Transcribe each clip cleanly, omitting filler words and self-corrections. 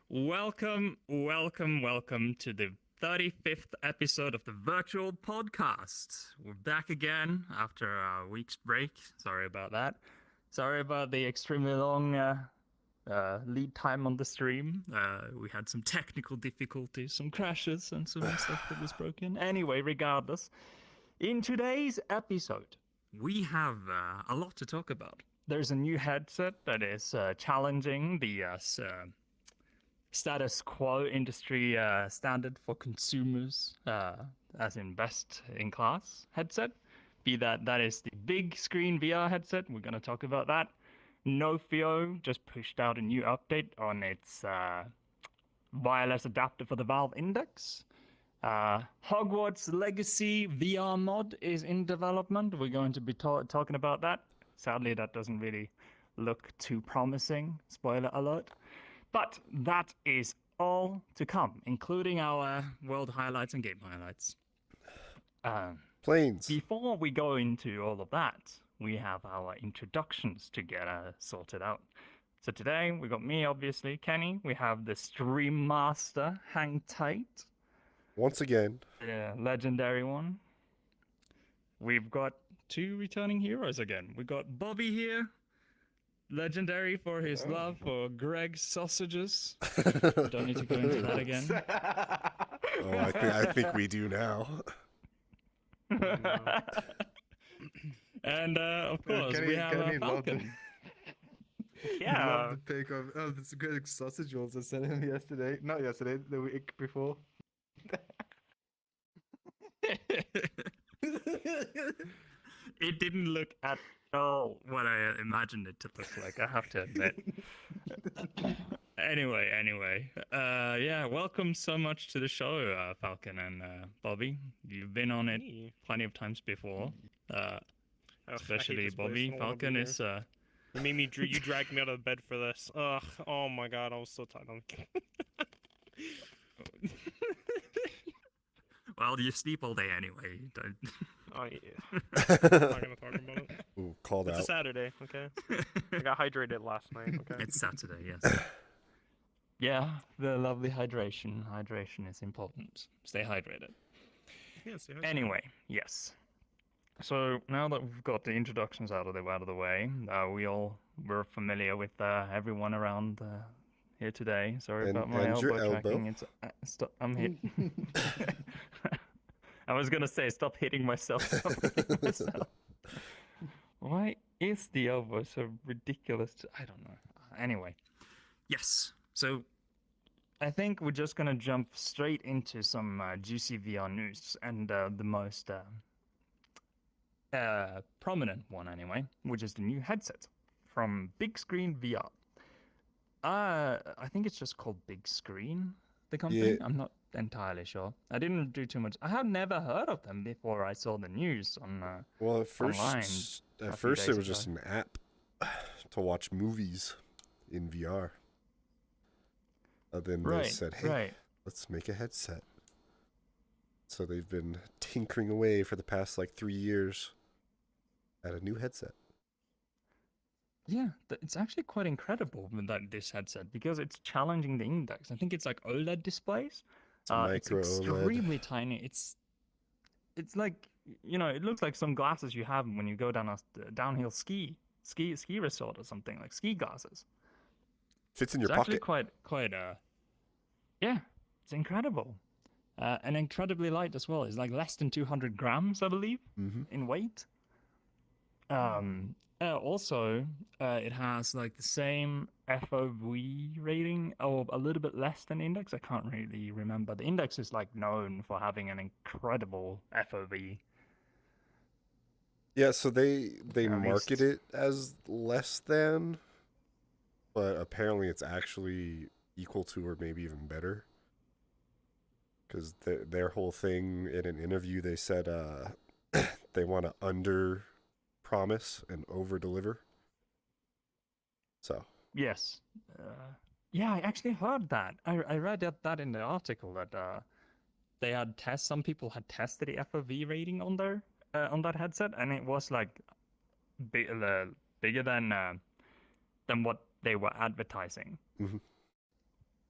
Welcome to the 35th episode of the virtual podcast. We're back again after a week's break. Sorry about that. Sorry about the extremely long lead time on the stream. We had some technical difficulties, some crashes, and some stuff that was broken. Anyway, regardless, in today's episode, we have a lot to talk about. There's a new headset that is challenging the status quo industry standard for consumers, as in best in class headset. Be that is the BigscreenVR headset. We're going to talk about that. Nofio just pushed out a new update on its wireless adapter for the Valve Index. Hogwarts Legacy VR mod is in development. We're going to be talking about that. Sadly, that doesn't really look too promising. Spoiler alert. But that is all to come, including our world highlights and game highlights. Planes. Before we go into all of that, we have our introductions to get sorted out. So today, we got me, obviously, Kenny. We have the Stream Master, Hang Tight. Once again. The legendary one. We've got two returning heroes again. We got Bobby here. Legendary for his love for Greg's sausages. Don't need to go into that again. I think we do now. And of course, we have Falcon. Yeah. I love the pic of this Greg sausage rolls I sent him yesterday. Not yesterday, the week before. It didn't look at all what I imagined it to look like, I have to admit. Anyway, yeah, welcome so much to the show, Falcon and Bobby. You've been on it plenty of times before, especially Bobby. Falcon is... You made me, you dragged me out of bed for this. Ugh, oh my god, I was so tired. Well, you sleep all day anyway. Don't... Oh yeah. I'm not gonna talk about it. Ooh, called It's out. a Saturday, okay? I got hydrated last night, okay? It's Saturday, yes. Yeah, the lovely hydration. Hydration is important. Stay hydrated. Yeah, see, Anyway, yes. So now that we've got the introductions out of the way, we're familiar with everyone around here today. Sorry about my elbow tracking. It's stop. I'm hit. I was gonna say stop hitting myself. Stop hitting myself. Why is the elbow so ridiculous? I don't know. Anyway, yes. So I think we're just gonna jump straight into some juicy VR news, and the most prominent one anyway, which is the new headset from BigscreenVR. I think it's just called Big Screen, the company. Yeah. I'm not entirely sure. I didn't do too much. I have never heard of them before I saw the news on well, at online first it was just an app to watch movies in VR. Then they said, hey, let's make a headset. So they've been tinkering away for the past 3 years at a new headset. Yeah, it's actually quite incredible with this headset because it's challenging the index. I think it's like OLED displays. It's extremely tiny. It's like, it looks like some glasses you have when you go down a downhill ski resort or something, like ski glasses. Fits in your pocket. It's actually quite yeah, it's incredible. And incredibly light as well. It's like less than 200 grams, I believe, in weight. Also, it has the same FOV rating, or a little bit less than Index. I can't really remember. The Index is known for having an incredible FOV. Yeah, so they market it as less than, but apparently it's actually equal to or maybe even better. Because their whole thing in an interview, they said they want to under promise and over deliver. So yes, yeah, I actually heard that. I read that in the article that they had some people had tested the FOV rating on their on that headset, and it was bigger than what they were advertising. Mhm.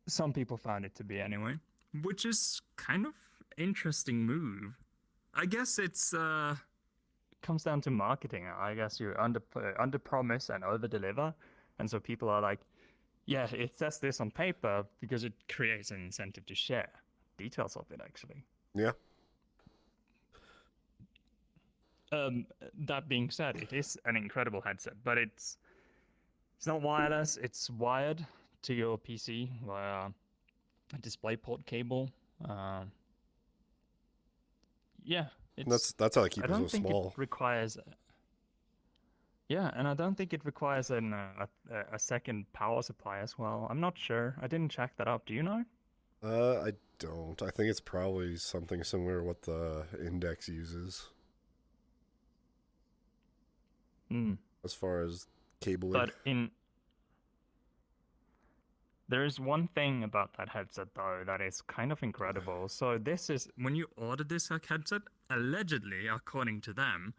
Some people found it to be anyway, which is kind of interesting move. I guess it's comes down to marketing. I guess you under promise and over deliver, and so people are like, yeah, it says this on paper because it creates an incentive to share details of it actually. Yeah. That being said, it is an incredible headset, but it's not wireless. It's wired to your PC via a DisplayPort cable. Yeah, That's how they keep I it so don't think small. it requires. Yeah, and I don't think it requires a second power supply as well. I'm not sure. I didn't check that up. Do you know? I don't. I think it's probably something similar to what the Index uses. As far as cabling. But there is one thing about that headset though that is kind of incredible. So this is when you order this headset, allegedly, according to them,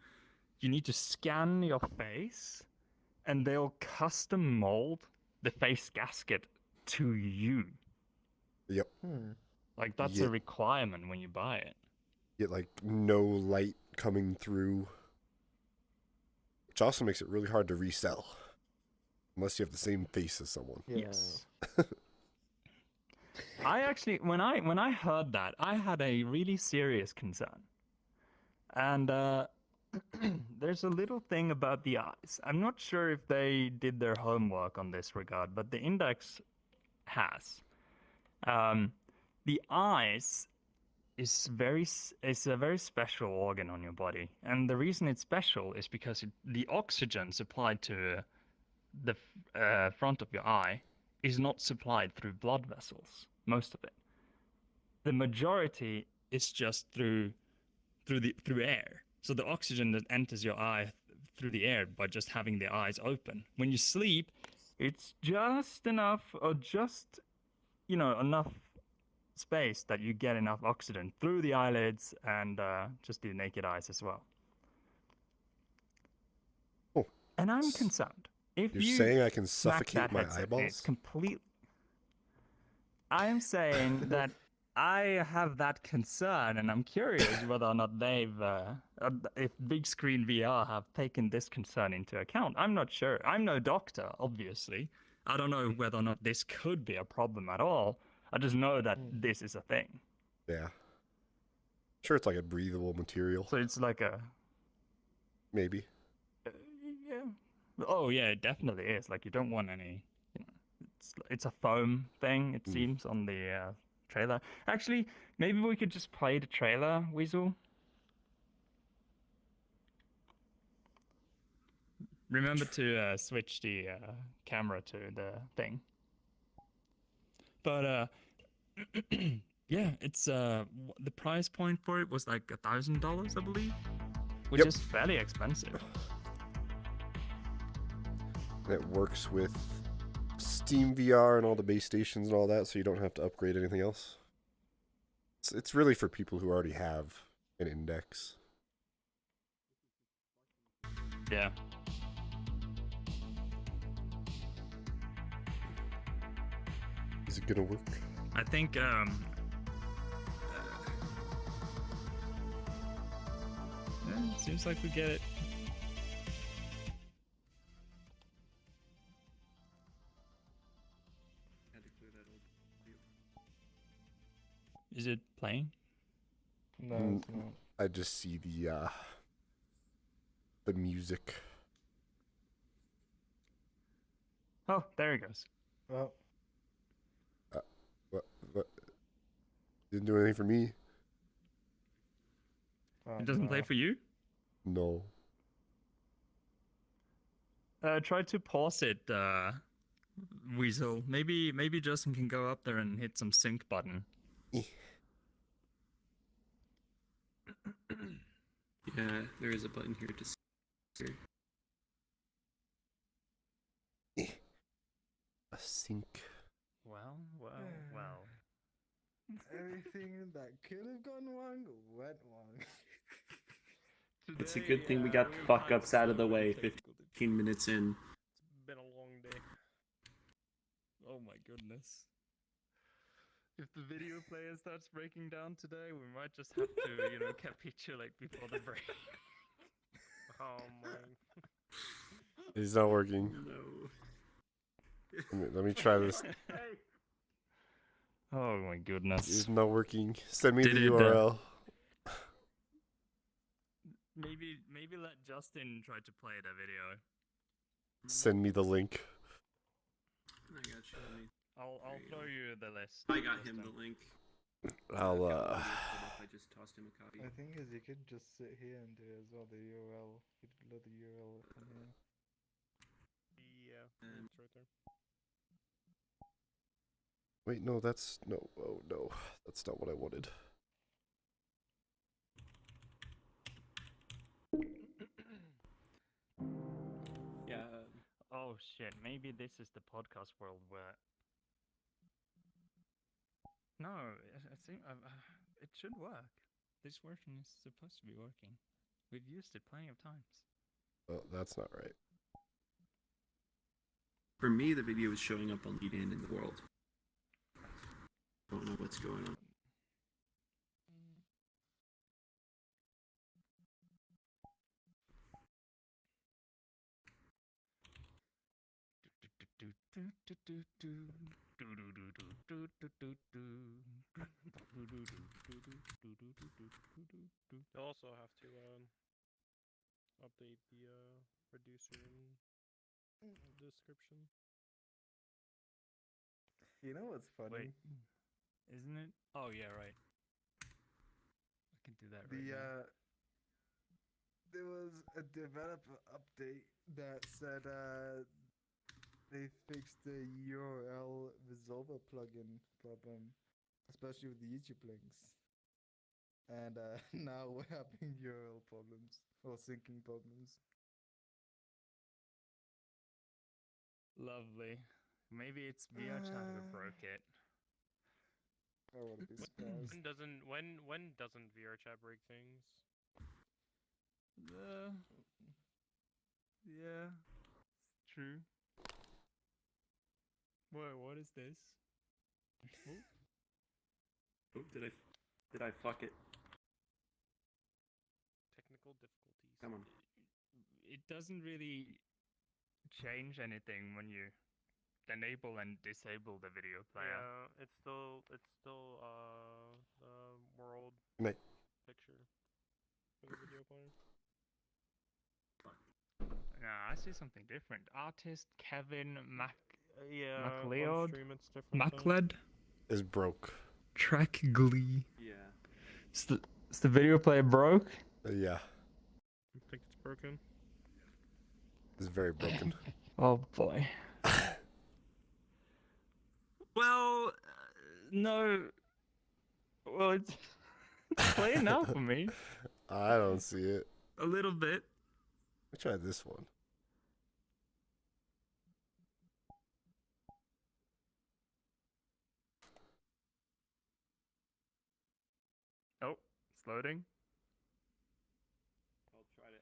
you need to scan your face and they'll custom mold the face gasket to you. Yep. Like that's a requirement when you buy it. Get like no light coming through. Which also makes it really hard to resell. Unless you have the same face as someone. Yeah. Yes. I actually, when I heard that, I had a really serious concern. And there's a little thing about the eyes. I'm not sure if they did their homework on this regard, but the Index has. The eyes is a very special organ on your body, and the reason it's special is because the oxygen supplied to the front of your eye is not supplied through blood vessels. Most of it, the majority is just through air. So the oxygen that enters your eye through the air by just having the eyes open. When you sleep, it's just enough, or just enough space that you get enough oxygen through the eyelids and just the naked eyes as well. Oh. And I'm concerned. If You're you saying I can smack suffocate that my headset, eyeballs? it's complete. I am saying that I have that concern, and I'm curious whether or not if BigscreenVR have taken this concern into account. I'm not sure. I'm no doctor, obviously. I don't know whether or not this could be a problem at all. I just know that this is a thing. Yeah. Sure, it's like a breathable material. So it's like a... Maybe. Yeah. Oh, yeah, it definitely is. Like, you don't want any... It's a foam thing, it seems, on the trailer. Actually, maybe we could just play the trailer, Weazl. Remember to switch the camera to the thing. But yeah, it's the price point for it was like $1,000, I believe, which is fairly expensive. And it works with Steam VR and all the base stations and all that, so you don't have to upgrade anything else. It's really for people who already have an Index. Yeah. Is it gonna work? I think yeah, seems like we get it. Is it playing? No, it's not. I just see the music. Oh, there it goes. Well, What? Didn't do anything for me. oh, It doesn't play no. for you? No. Try to pause it, Weazl. Maybe Justin can go up there and hit some sync button. Yeah, there is a button here to see. A sync. Well. Everything that could have gone wrong went wrong. It's a good thing we got the fuck ups out of the way 15 minutes in. It's been a long day. Oh my goodness. If the video player starts breaking down today, we might just have to, capitulate before the break. Oh my. It's not working. No. Let me try this. Oh my goodness. It's not working. Send me Did the it, URL. Maybe let Justin try to play the video. Send me the link. I got you. I'll There you throw go. you the list. I got him Justin. the link. I'll I just tossed him a copy. I think is you could just sit here and do it as well. The URL. You could load the URL from here. Yeah, Um, it's right there. Wait, no, that's no. Oh no, that's not what I wanted. Yeah. Oh shit, maybe this is the podcast world where... No, I think it should work. This version is supposed to be working. We've used it plenty of times. Oh, that's not right. For me, the video is showing up on lead in the world. Don't know what's going on. You'll also have to update the reducer in description. You know what's funny? Wait, isn't it? Oh yeah, right. I can do that right now. There was a developer update that said they fixed the URL resolver plugin problem, especially with the YouTube links. And now we're having URL problems or syncing problems. Lovely. Maybe it's VRChat who broke it. I wouldn't be surprised. When doesn't VRChat break things? Yeah, it's true. What is this? Oh, did I fuck it? Technical difficulties. Come on. It doesn't really change anything when you enable and disable the video player. Yeah, it's still the world Mate. picture for the video player. No, I see something different. Artist Kevin Yeah, MacLeod? on stream it's different. though. Macled? Is broke. Track Glee. Yeah. Is the video player broke? Yeah, I think it's broken. it's very broken. Oh boy. Well, no. Well, it's playing now for me. I don't see it. A little bit. Let me try this one. Oh, it's loading.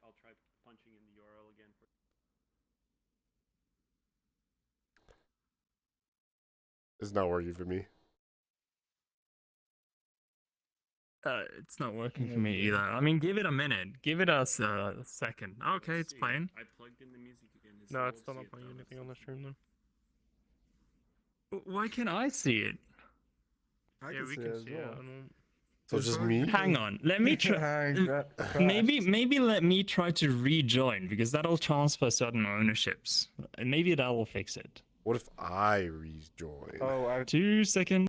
I'll try punching in the URL again. It's not working for me. It's not working for me either. I mean, give it a minute. Give it a second. Okay, it's playing. I plugged in the music again. No, it's still not playing anything on the stream though. Why can't I see it? I Yeah, we see can it as see it. well. I don't... So it's just me? Hang on. Let me try. Maybe let me try to rejoin because that'll transfer certain ownerships. Maybe that will fix it. What if I rejoin? Oh, 2 seconds.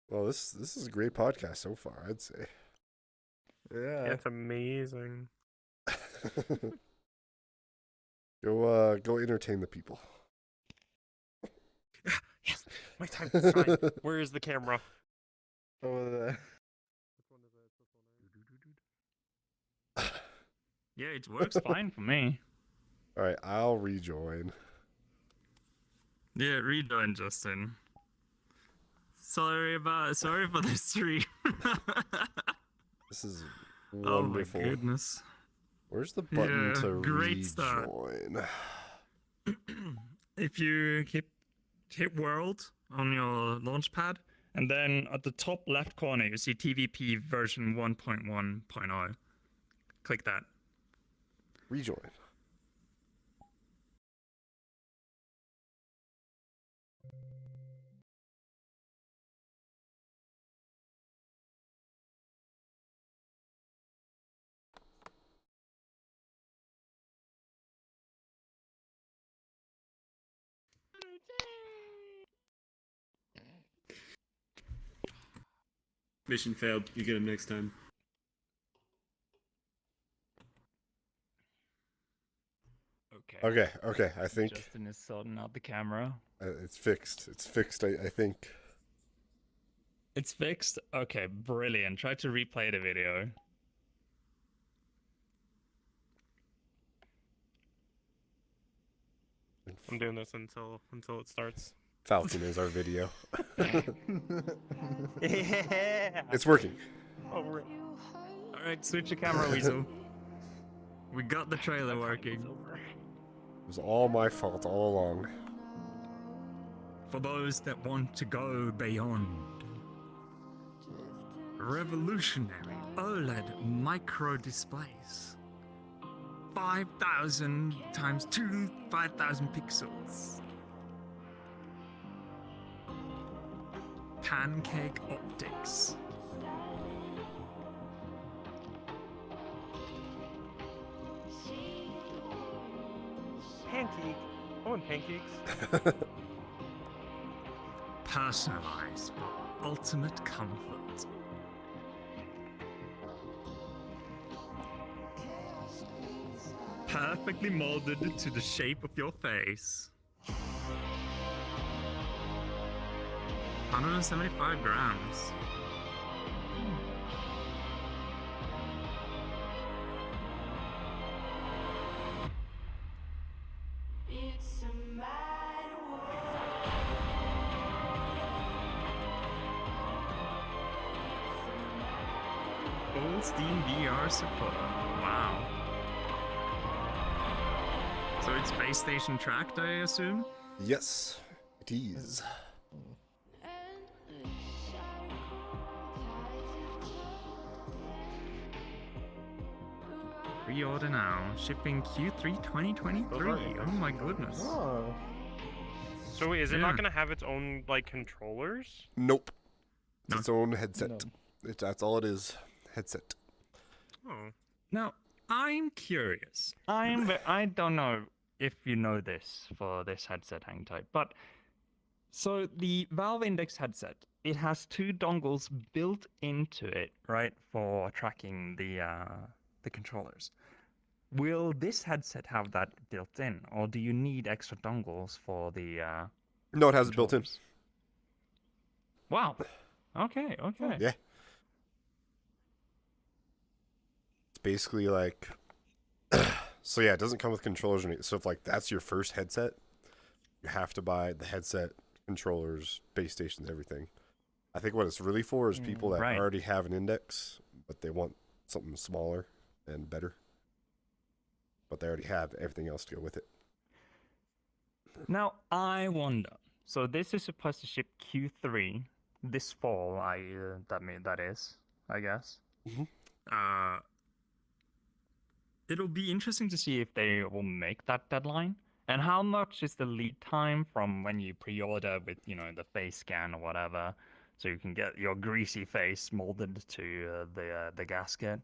Well, this is a great podcast so far, I'd say. yeah. It's amazing. Go entertain the people. Yes, my time is fine. Where is the camera? Over there. Yeah, it works fine for me. All right, I'll rejoin. Yeah, rejoin, Justin. Sorry for the stream. This is Oh my wonderful. goodness. Where's the button Yeah, to great start. rejoin? if you hit World on your launchpad, and then at the top left corner you see TVP version 1.1.0. Click that. Rejoin. Mission failed. You get him next time. Okay. I think Justin is sorting out the camera. it's fixed. It's fixed. I think. It's fixed? Okay, brilliant. Try to replay the video. I'm doing this until it starts. Falcon is our video. Yeah. It's working. Oh, we're... Alright, switch the camera, Weazl. We got the trailer working. It was all my fault all along. For those that want to go beyond. Revolutionary OLED micro displays. 5,000 times 5,000 pixels. Pancake optics. Pancake. I want pancakes. Personalized for ultimate comfort. Perfectly molded to the shape of your face. 175 grams. Full Steam VR support. Wow. So it's base station tracked, I assume? Yes, it is. Pre-order now. Shipping Q3 2023. Oh my goodness. Oh. So wait, is it Yeah. not gonna have its own like controllers? Nope. It's No. its own headset. No. That's all it is. Headset. Oh. Now, I'm curious. I don't know if you know this for this headset hang type, but so the Valve Index headset, it has two dongles built into it, right, for tracking the controllers. Will this headset have that built in, or do you need extra dongles for the No, it has it built in. controllers? Wow. Okay. Yeah. It's basically like, so yeah, it doesn't come with controllers or anything. So if like that's your first headset, you have to buy the headset, controllers, base stations, everything. I think what it's really for is people that Right. already have an Index, but they want something smaller and better. But they already have everything else to go with it. Now, I wonder. So this is supposed to ship Q3 this fall. That is, I guess. Mhm. It'll be interesting to see if they will make that deadline, and how much is the lead time from when you pre-order with the face scan or whatever, so you can get your greasy face molded to the gasket.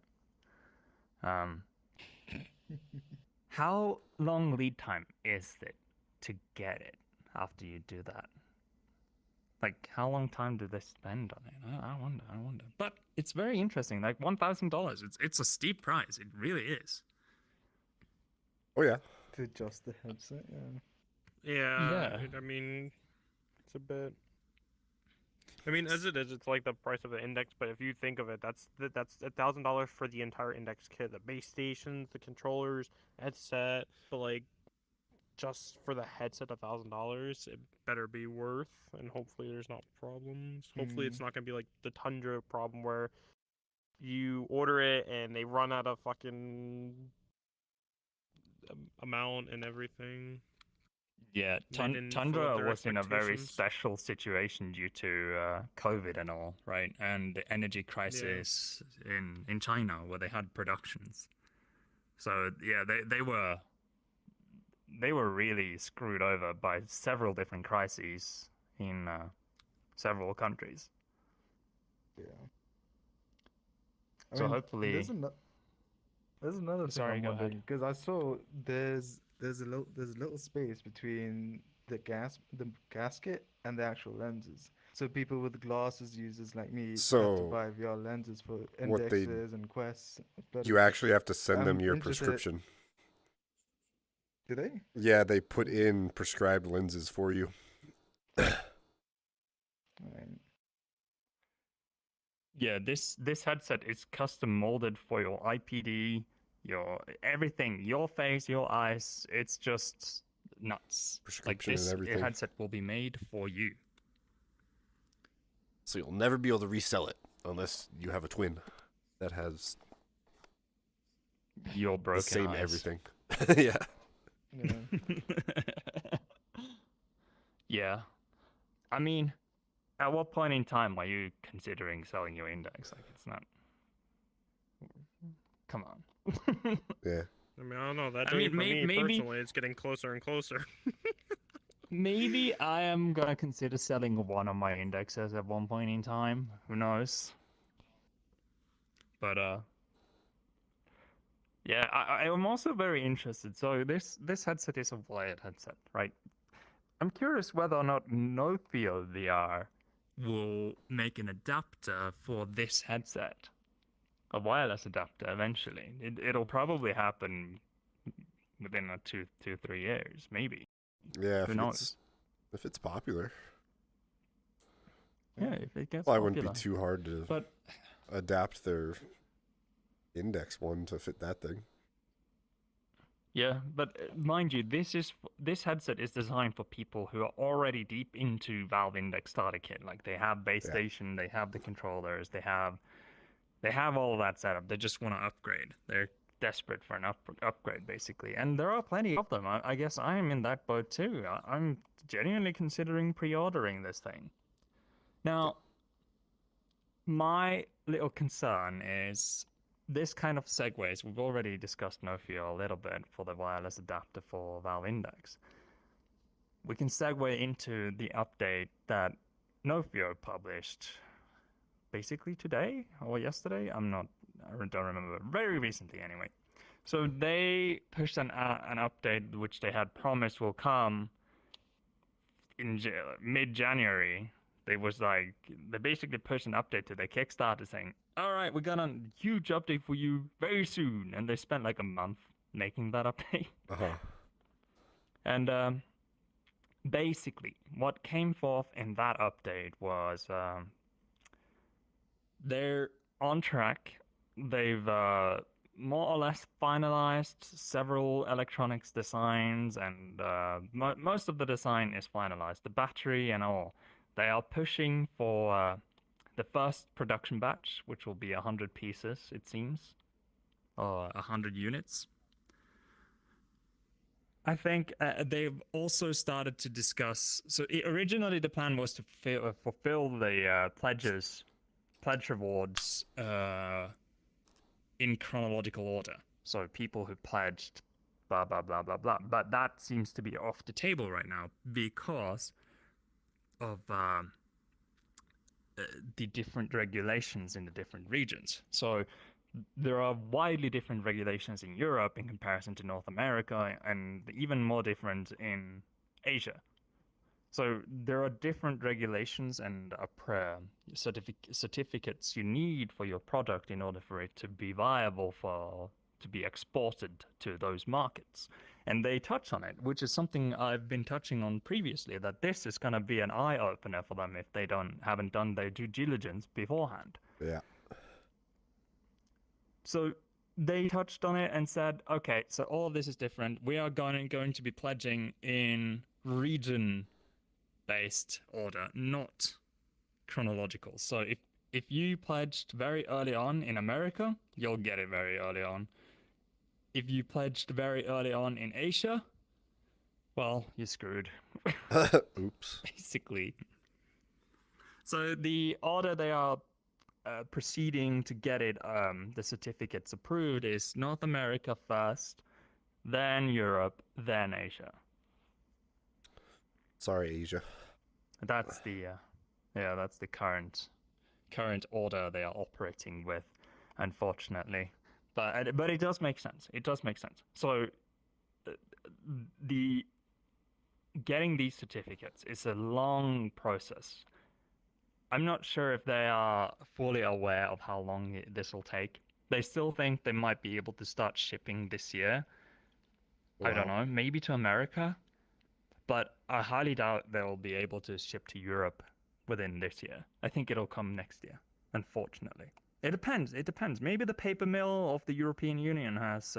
How long lead time is it to get it after you do that? Like, how long time do they spend on it? I wonder. But it's very interesting. Like $1,000. It's a steep price. It really is. Oh yeah. To adjust the headset, yeah. Yeah. Yeah. I mean, it's a bit. I mean, as it is, it's like the price of the Index. But if you think of it, that's $1,000 for the entire Index kit, the base stations, the controllers, headset. But like, just for the headset, $1,000, it better be worth. And hopefully, there's not problems. Hopefully, it's not gonna be like the Tundra problem where you order it and they run out of fucking amount and everything. Yeah, They didn't Tundra fulfill their was in a very expectations. special situation due to COVID and all, right? And the energy crisis in China, where they had productions. So yeah, they were really screwed over by several different crises in several countries. Yeah. So hopefully, there's another thing Sorry, I'm go ahead. wondering because I saw there's a little space between the gasket and the actual lenses. So people with glasses users like me have to So, buy VR lenses for what they- indexes and quests. But You actually have to send them I'm your interested- prescription. do they? Yeah, they put in prescribed lenses for you. Right. yeah, this headset is custom molded for your IPD, your everything, your face, your eyes. It's just nuts. Like Prescription and this everything. headset will be made for you. So you'll never be able to resell it unless you have a twin that has Your broken the same eyes. everything. Yeah. Yeah. Yeah. I mean, at what point in time are you considering selling your index? Like, it's not. Come on. Yeah. I mean, I don't know. That I day mean, for me maybe- personally, it's getting closer and closer. Maybe I am gonna consider selling one of my indexes at one point in time. Who knows? But yeah, I am also very interested. So this headset is a wired headset, right? I'm curious whether or not Nofio VR will make an adapter for this headset, a wireless adapter eventually. It'll probably happen within a 3 years, maybe. Yeah, Who knows? if it's popular. Yeah, if it gets Well, it popular. wouldn't be too hard to But adapt their index one to fit that thing. yeah, but mind you, this headset is designed for people who are already deep into Valve Index Starter Kit. Like they have base Yeah. station, they have the controllers, they have all of that set up. They just want to upgrade. They're desperate for an upgrade, basically. And there are plenty of them. I guess I am in that boat too. I'm genuinely considering pre-ordering this thing. Now, my little concern is this kind of segues. We've already discussed Nofio a little bit for the wireless adapter for Valve Index. We can segue into the update that Nofio published basically today or yesterday. I don't remember. Very recently, anyway. So they pushed an update which they had promised will come in mid-January. They basically pushed an update to their Kickstarter saying, "All right, we got a huge update for you very soon," and they spent like a month making that update. And basically, what came forth in that update was they're on track. They've more or less finalized several electronics designs, and most of the design is finalized. The battery and all. They are pushing for the first production batch, which will be 100 pieces, it seems, or 100 units. I think they've also started to discuss. So originally the plan was to fulfill the pledge rewards in chronological order. So people who pledged, blah blah blah blah blah. But that seems to be off the table right now because of the different regulations in the different regions. So there are widely different regulations in Europe in comparison to North America, and even more different in Asia. So there are different regulations and certificates you need for your product in order for it to be viable to be exported to those markets. And they touch on it, which is something I've been touching on previously, that this is going to be an eye-opener for them if they haven't done their due diligence beforehand. Yeah. So they touched on it and said, okay, so all of this is different. We are going to be pledging in region-based order, not chronological. So if you pledged very early on in America, you'll get it very early on. If you pledged very early on in Asia, well, you're screwed, Oops. basically. So the order they are proceeding to get it, the certificates approved is North America first, then Europe, then Asia. Sorry, Asia. That's the that's the current order they are operating with, unfortunately. But it does make sense. It does make sense. So the getting these certificates is a long process. I'm not sure if they are fully aware of how long this will take. They still think they might be able to start shipping this year. I don't Wow. know, maybe to America, but I highly doubt they'll be able to ship to Europe within this year. I think it'll come next year, unfortunately. It depends. It depends. Maybe the paper mill of the European Union has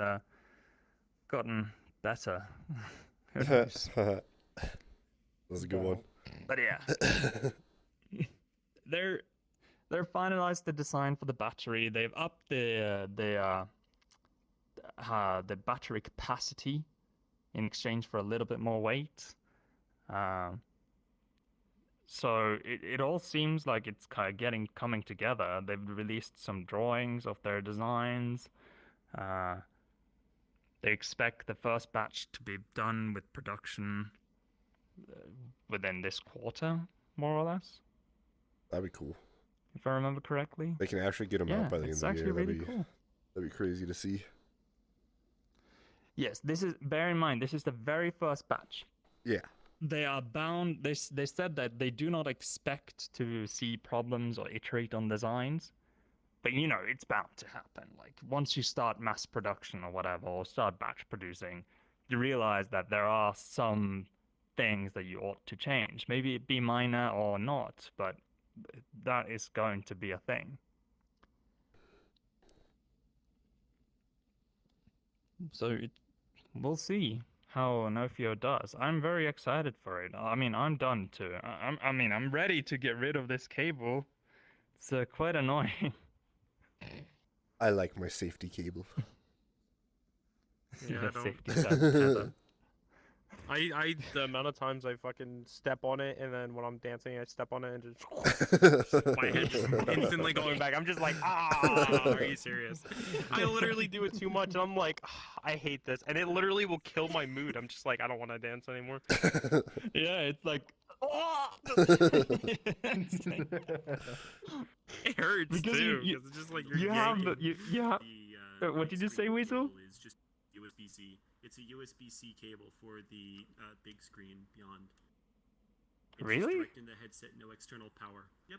gotten better. Who knows? That was a good one. But yeah, they're finalized the design for the battery. They've upped the battery capacity in exchange for a little bit more weight. So it all seems like it's kind of coming together. They've released some drawings of their designs. They expect the first batch to be done with production within this quarter, more or less, That'd be cool. if I remember correctly. They can actually get them Yeah, out by the end it's of the actually year. really cool. That'd be crazy to see. Yes, bear in mind, this is the very first batch. Yeah. They are bound. They said that they do not expect to see problems or iterate on designs, but it's bound to happen. Like once you start mass production or whatever, or start batch producing, you realize that there are some things that you ought to change. Maybe it be minor or not, but that is going to be a thing. So we'll see how Nofio does. I'm very excited for it. I mean, I'm done too. I'm ready to get rid of this cable. It's quite annoying. I like my safety cable. Yeah, I The don't. safety tether. The amount of times I fucking step on it, and then when I'm dancing, I step on it and just my head just instantly going back. I'm just like, are you serious? I literally do it too much, and I'm like, I hate this, and it literally will kill my mood. I'm just like, I don't want to dance anymore. Yeah, it's like, It hurts Because too, you- because it's just like you're you have yanking. you have. What did you say, Weazl? Is just USB-C. It's a USB-C cable for the big screen beyond. It's Really? Just direct in the headset, no external power. Yep.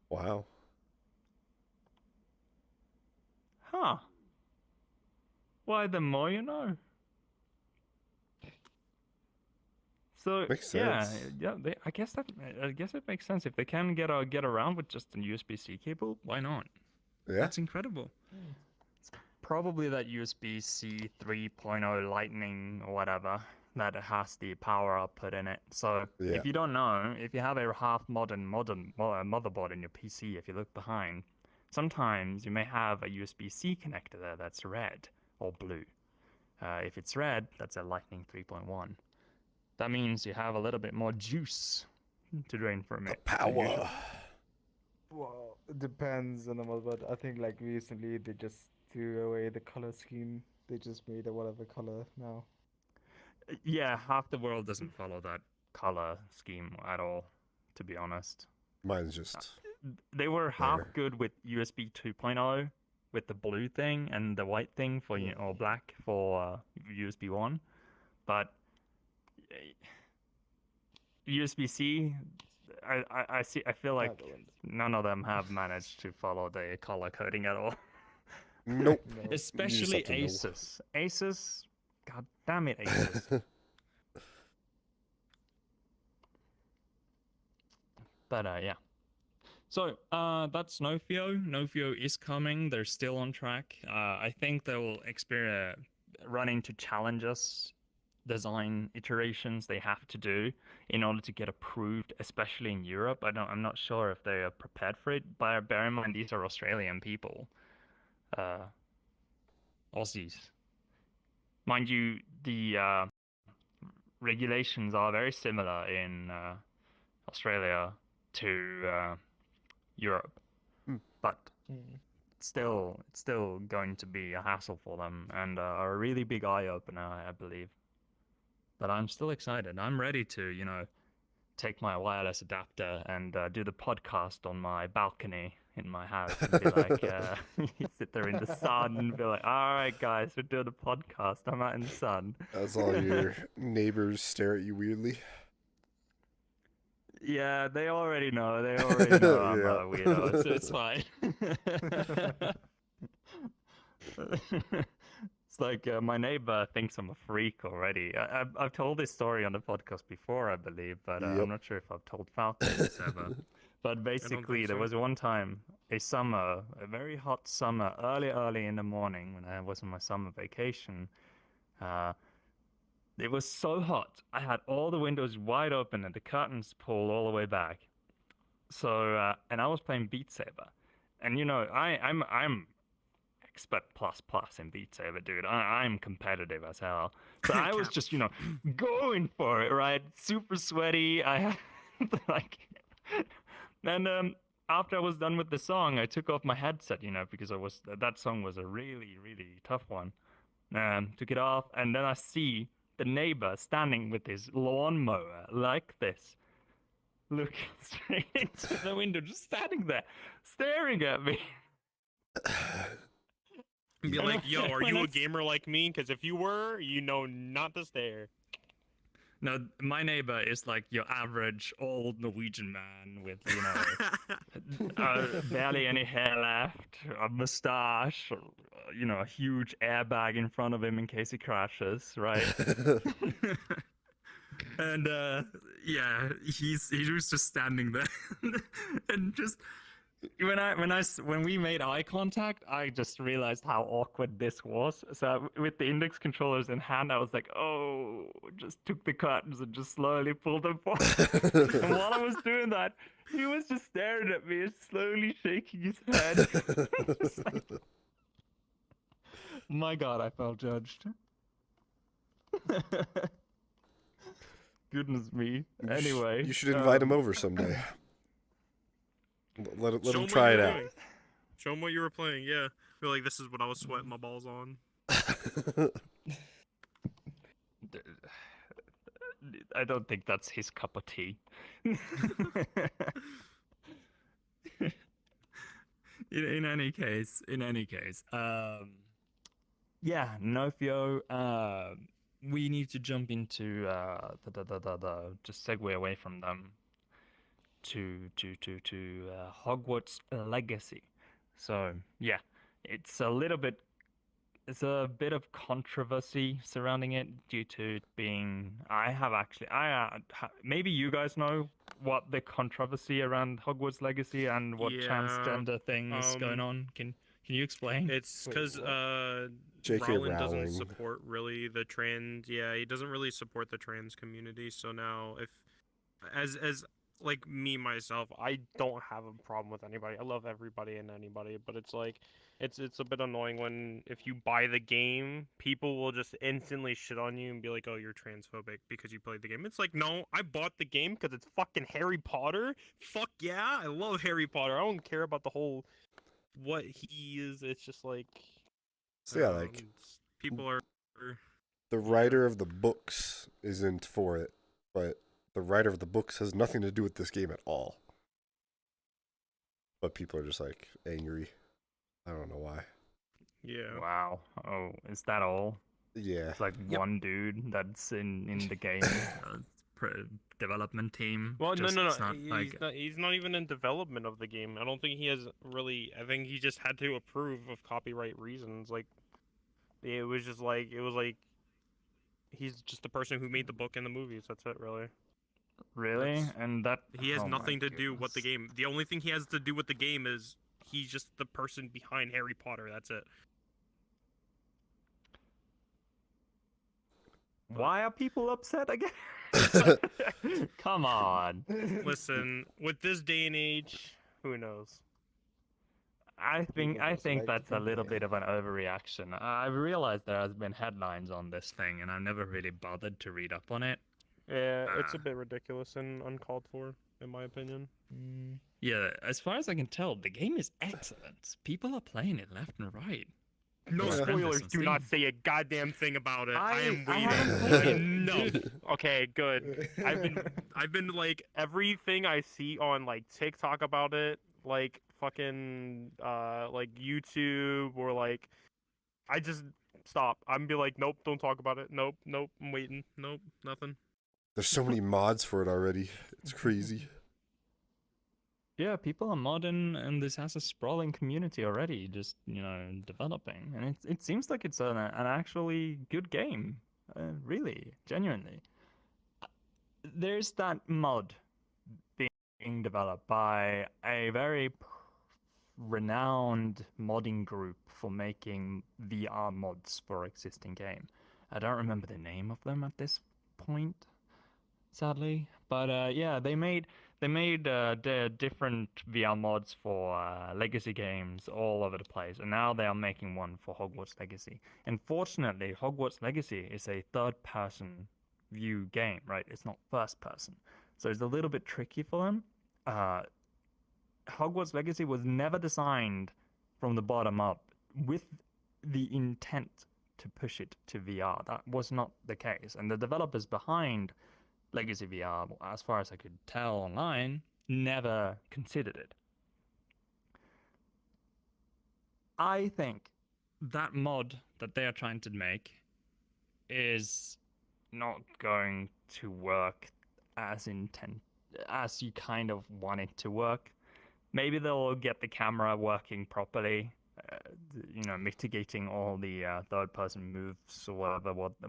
Wow. Huh. Why, the more you know. So Makes yeah, sense. I guess it makes sense if they can get around with just a USB-C cable. Why not? Yeah. That's incredible. It's probably that USB-C 3.0 Lightning or whatever that has the power output in it. So Yeah. if you don't know, if you have a half modern motherboard in your PC, if you look behind, sometimes you may have a USB-C connector there that's red or blue. If it's red, that's a Lightning 3.1. That means you have a little bit more juice to drain from The it. power. Well, it depends on the motherboard. I think like recently they just threw away the color scheme. They just made a whatever color now. Yeah, half the world doesn't follow that color scheme at all, to be honest. Mine's just. They were half There. good with USB 2.0 with the blue thing and the white thing for or black for USB 1, but USB-C, I feel like Other ones. none of them have managed to follow the color coding at all. Nope. No. Especially have to know. Asus. Asus, god damn it, Asus. But yeah. So that's Nofio. Nofio is coming. They're still on track. I think they will run into challenges, design iterations they have to do in order to get approved, especially in Europe. I'm not sure if they are prepared for it. But bear in mind, these are Australian people, Aussies. Mind you, the regulations are very similar in Australia to Europe, but it's still going to be a hassle for them and a really big eye opener, I believe. But I'm still excited. I'm ready to, take my wireless adapter and do the podcast on my balcony in my house and be like, sit there in the sun and be like, all right, guys, we're doing a podcast. I'm out in the sun. As all your neighbors stare at you weirdly. Yeah, they already know. They already know I'm Yeah. a weirdo, so it's fine. It's like my neighbor thinks I'm a freak already. I've told this story on the podcast before, I believe, but Yep. I'm not sure if I've told Falcon this ever. But basically, there was one time, a very hot summer, early in the morning when I was on my summer vacation. It was so hot. I had all the windows wide open and the curtains pulled all the way back. So, and I was playing Beat Saber, and I'm expert plus in Beat Saber, dude. I'm competitive as hell. So I was just, going for it, right? Super sweaty. I had like, and after I was done with the song, I took off my headset, because that song was a really, really tough one. Took it off, and then I see the neighbor standing with his lawnmower like this, looking straight into the window, just standing there, staring at me. Be And like, yo, are when you I a gamer like me? Because if you were, you know not to stare. No, my neighbor is like your average old Norwegian man with, barely any hair left, a mustache, a huge airbag in front of him in case he crashes, right? And yeah, he was just standing there, and just when we made eye contact, I just realized how awkward this was. So with the index controllers in hand, I was like, oh, just took the curtains and just slowly pulled them forward. And while I was doing that, he was just staring at me and slowly shaking his head. Just like, my God, I felt judged. Goodness me. Anyway, you should invite him over someday. Let Show him him try what it you were out. doing. Show him what you were playing. Yeah, feel like this is what I was sweating my balls on. I don't think that's his cup of tea. in any case, yeah, Nofio. We need to jump into just segue away from them to Hogwarts Legacy. So yeah, it's a bit of controversy surrounding it due to it being. Maybe you guys know what the controversy around Hogwarts Legacy and what Yeah, transgender thing is going on. Can you explain? It's Wait, because J.K. Rowling doesn't Rowling. support really the trans. Yeah, he doesn't really support the trans community. So now, if as like me myself, I don't have a problem with anybody. I love everybody and anybody, but it's like it's a bit annoying when if you buy the game, people will just instantly shit on you and be like, "Oh, you're transphobic because you played the game." It's like, no, I bought the game because it's fucking Harry Potter. Fuck yeah, I love Harry Potter. I don't care about the whole what he is. It's just like, So yeah, like people are. the writer of the books isn't for it, but the writer of the books has nothing to do with this game at all. But people are just like angry. I don't know why. Yeah. Wow. Oh, is that all? Yeah. It's like Yep. one dude that's in the game development team. Well, Just, no. it's not He's not even in development of the game. I don't think he has really. I think he just had to approve of copyright reasons. Like, it was like he's just the person who made the book and the movies. That's it, really. really, that's- and that He has oh my nothing to do with the goodness. game. The only thing he has to do with the game is he's just the person behind Harry Potter. That's it. Why are people upset again? Come on. Listen, with this day and age, who knows? I think just like that's a little thinking. bit of an overreaction. I've realized there has been headlines on this thing, and I've never really bothered to read up on it. Yeah, it's a Uh, bit ridiculous and uncalled for, in my opinion. Yeah, as far as I can tell, the game is excellent. People are playing it left and right. No Yeah. spoilers. on Do not Steam. say a goddamn thing about it. I am I waiting. haven't played it. No. Okay, good. I've been like everything I see on like TikTok about it, like fucking like YouTube or like I just stop. I'm be like, nope, don't talk about it. Nope, nope, I'm waiting. Nope, nothing. There's so many mods for it already. It's crazy. Yeah, people are modding, and this has a sprawling community already, just developing, and it seems like it's an actually good game, really, genuinely. There's that mod being developed by a very renowned modding group for making VR mods for existing game. I don't remember the name of them at this point, sadly, but yeah, they made the different VR mods for legacy games all over the place, and now they are making one for Hogwarts Legacy. Unfortunately, Hogwarts Legacy is a third-person view game, right? It's not first-person, so it's a little bit tricky for them. Hogwarts Legacy was never designed from the bottom up with the intent to push it to VR. That was not the case, and the developers behind Legacy VR, as far as I could tell online, never considered it. I think that mod that they are trying to make is not going to work as you kind of want it to work. Maybe they'll get the camera working properly, mitigating all the third-person moves or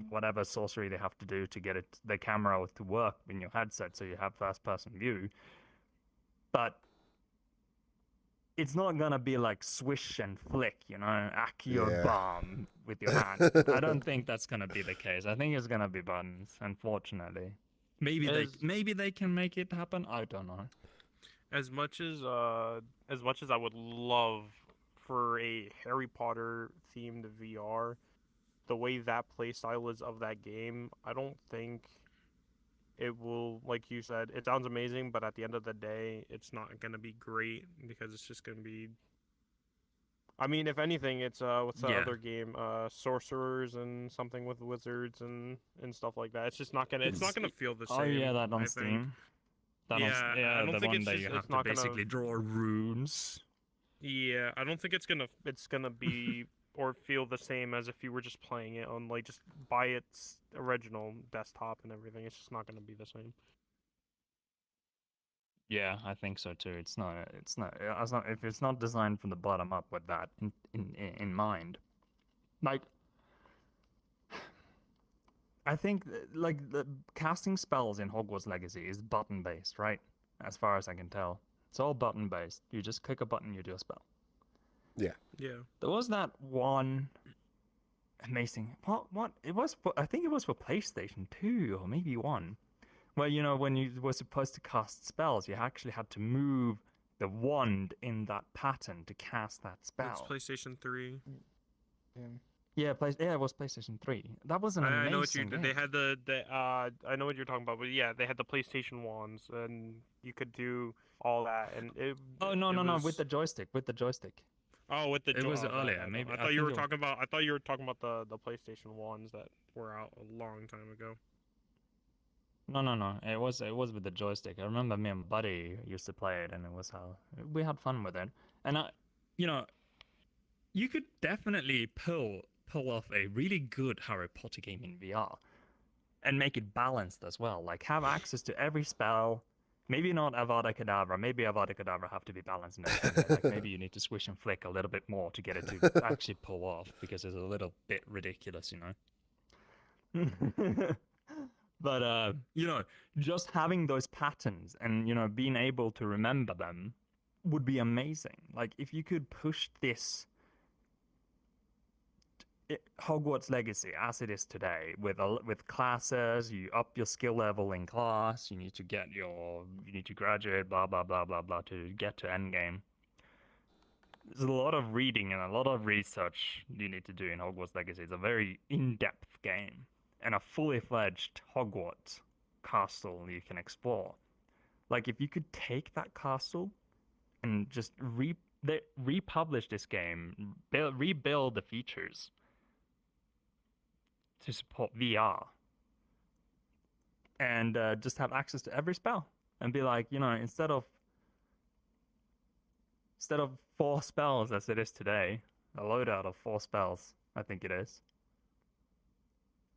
whatever sorcery they have to do to get the camera to work in your headset, so you have first-person view. But it's not gonna be like swish and flick, accio bomb with your hand. I don't think that's gonna be the case. I think it's gonna be buttons, unfortunately. Maybe they can make it happen. I don't know. As much as I would love for a Harry Potter themed VR, the way that playstyle is of that game, I don't think it will, like you said, it sounds amazing, but at the end of the day, it's not gonna be great because it's just gonna be. I mean, if anything, it's what's the other game? Sorcerers and something with wizards and stuff like that. It's just not gonna. It's not gonna feel the same. Oh yeah, that on I Steam. Think. I don't the think one it's that just, you have to basically draw runes. Yeah, I don't think it's gonna be or feel the same as if you were just playing it on like just by its original desktop and everything. It's just not gonna be the same. Yeah, I think so too. It's not if it's not designed from the bottom up with that in mind. Like, I think like the casting spells in Hogwarts Legacy is button based, right? As far as I can tell, it's all button based. You just click a button, you do a spell. Yeah. Yeah. There was that one amazing. What it was for? I think it was for PlayStation 2 or maybe 1. Well, when you were supposed to cast spells, you actually had to move the wand in that pattern to cast that spell. It's PlayStation 3. Yeah, it was PlayStation 3. That was an amazing I know what you. game. They had I know what you're talking about, but yeah, they had the PlayStation wands, and you could do all that, and it. Oh no, was... with the joystick, Oh, with the. It was earlier. Maybe I thought you were talking about. I thought you were talking about the PlayStation wands that were out a long time ago. No. It was with the joystick. I remember me and my buddy used to play it, and it was how we had fun with it. And you could definitely pull off a really good Harry Potter game in VR, and make it balanced as well. Like have access to every spell. Maybe not Avada Kedavra. Maybe Avada Kedavra have to be balanced in everything. Like maybe you need to swish and flick a little bit more to get it to actually pull off, because it's a little bit ridiculous, But just having those patterns and being able to remember them would be amazing. Like if you could push this Hogwarts Legacy as it is today with classes, you up your skill level in class, you need to graduate, blah blah blah blah blah, to get to endgame. There's a lot of reading and a lot of research you need to do in Hogwarts Legacy. It's a very in-depth game, and a fully fledged Hogwarts castle you can explore. Like, if you could take that castle and just republish this game, rebuild the features to support VR, and just have access to every spell, and be like, instead of 4 spells as it is today, a loadout of 4 spells, I think it is.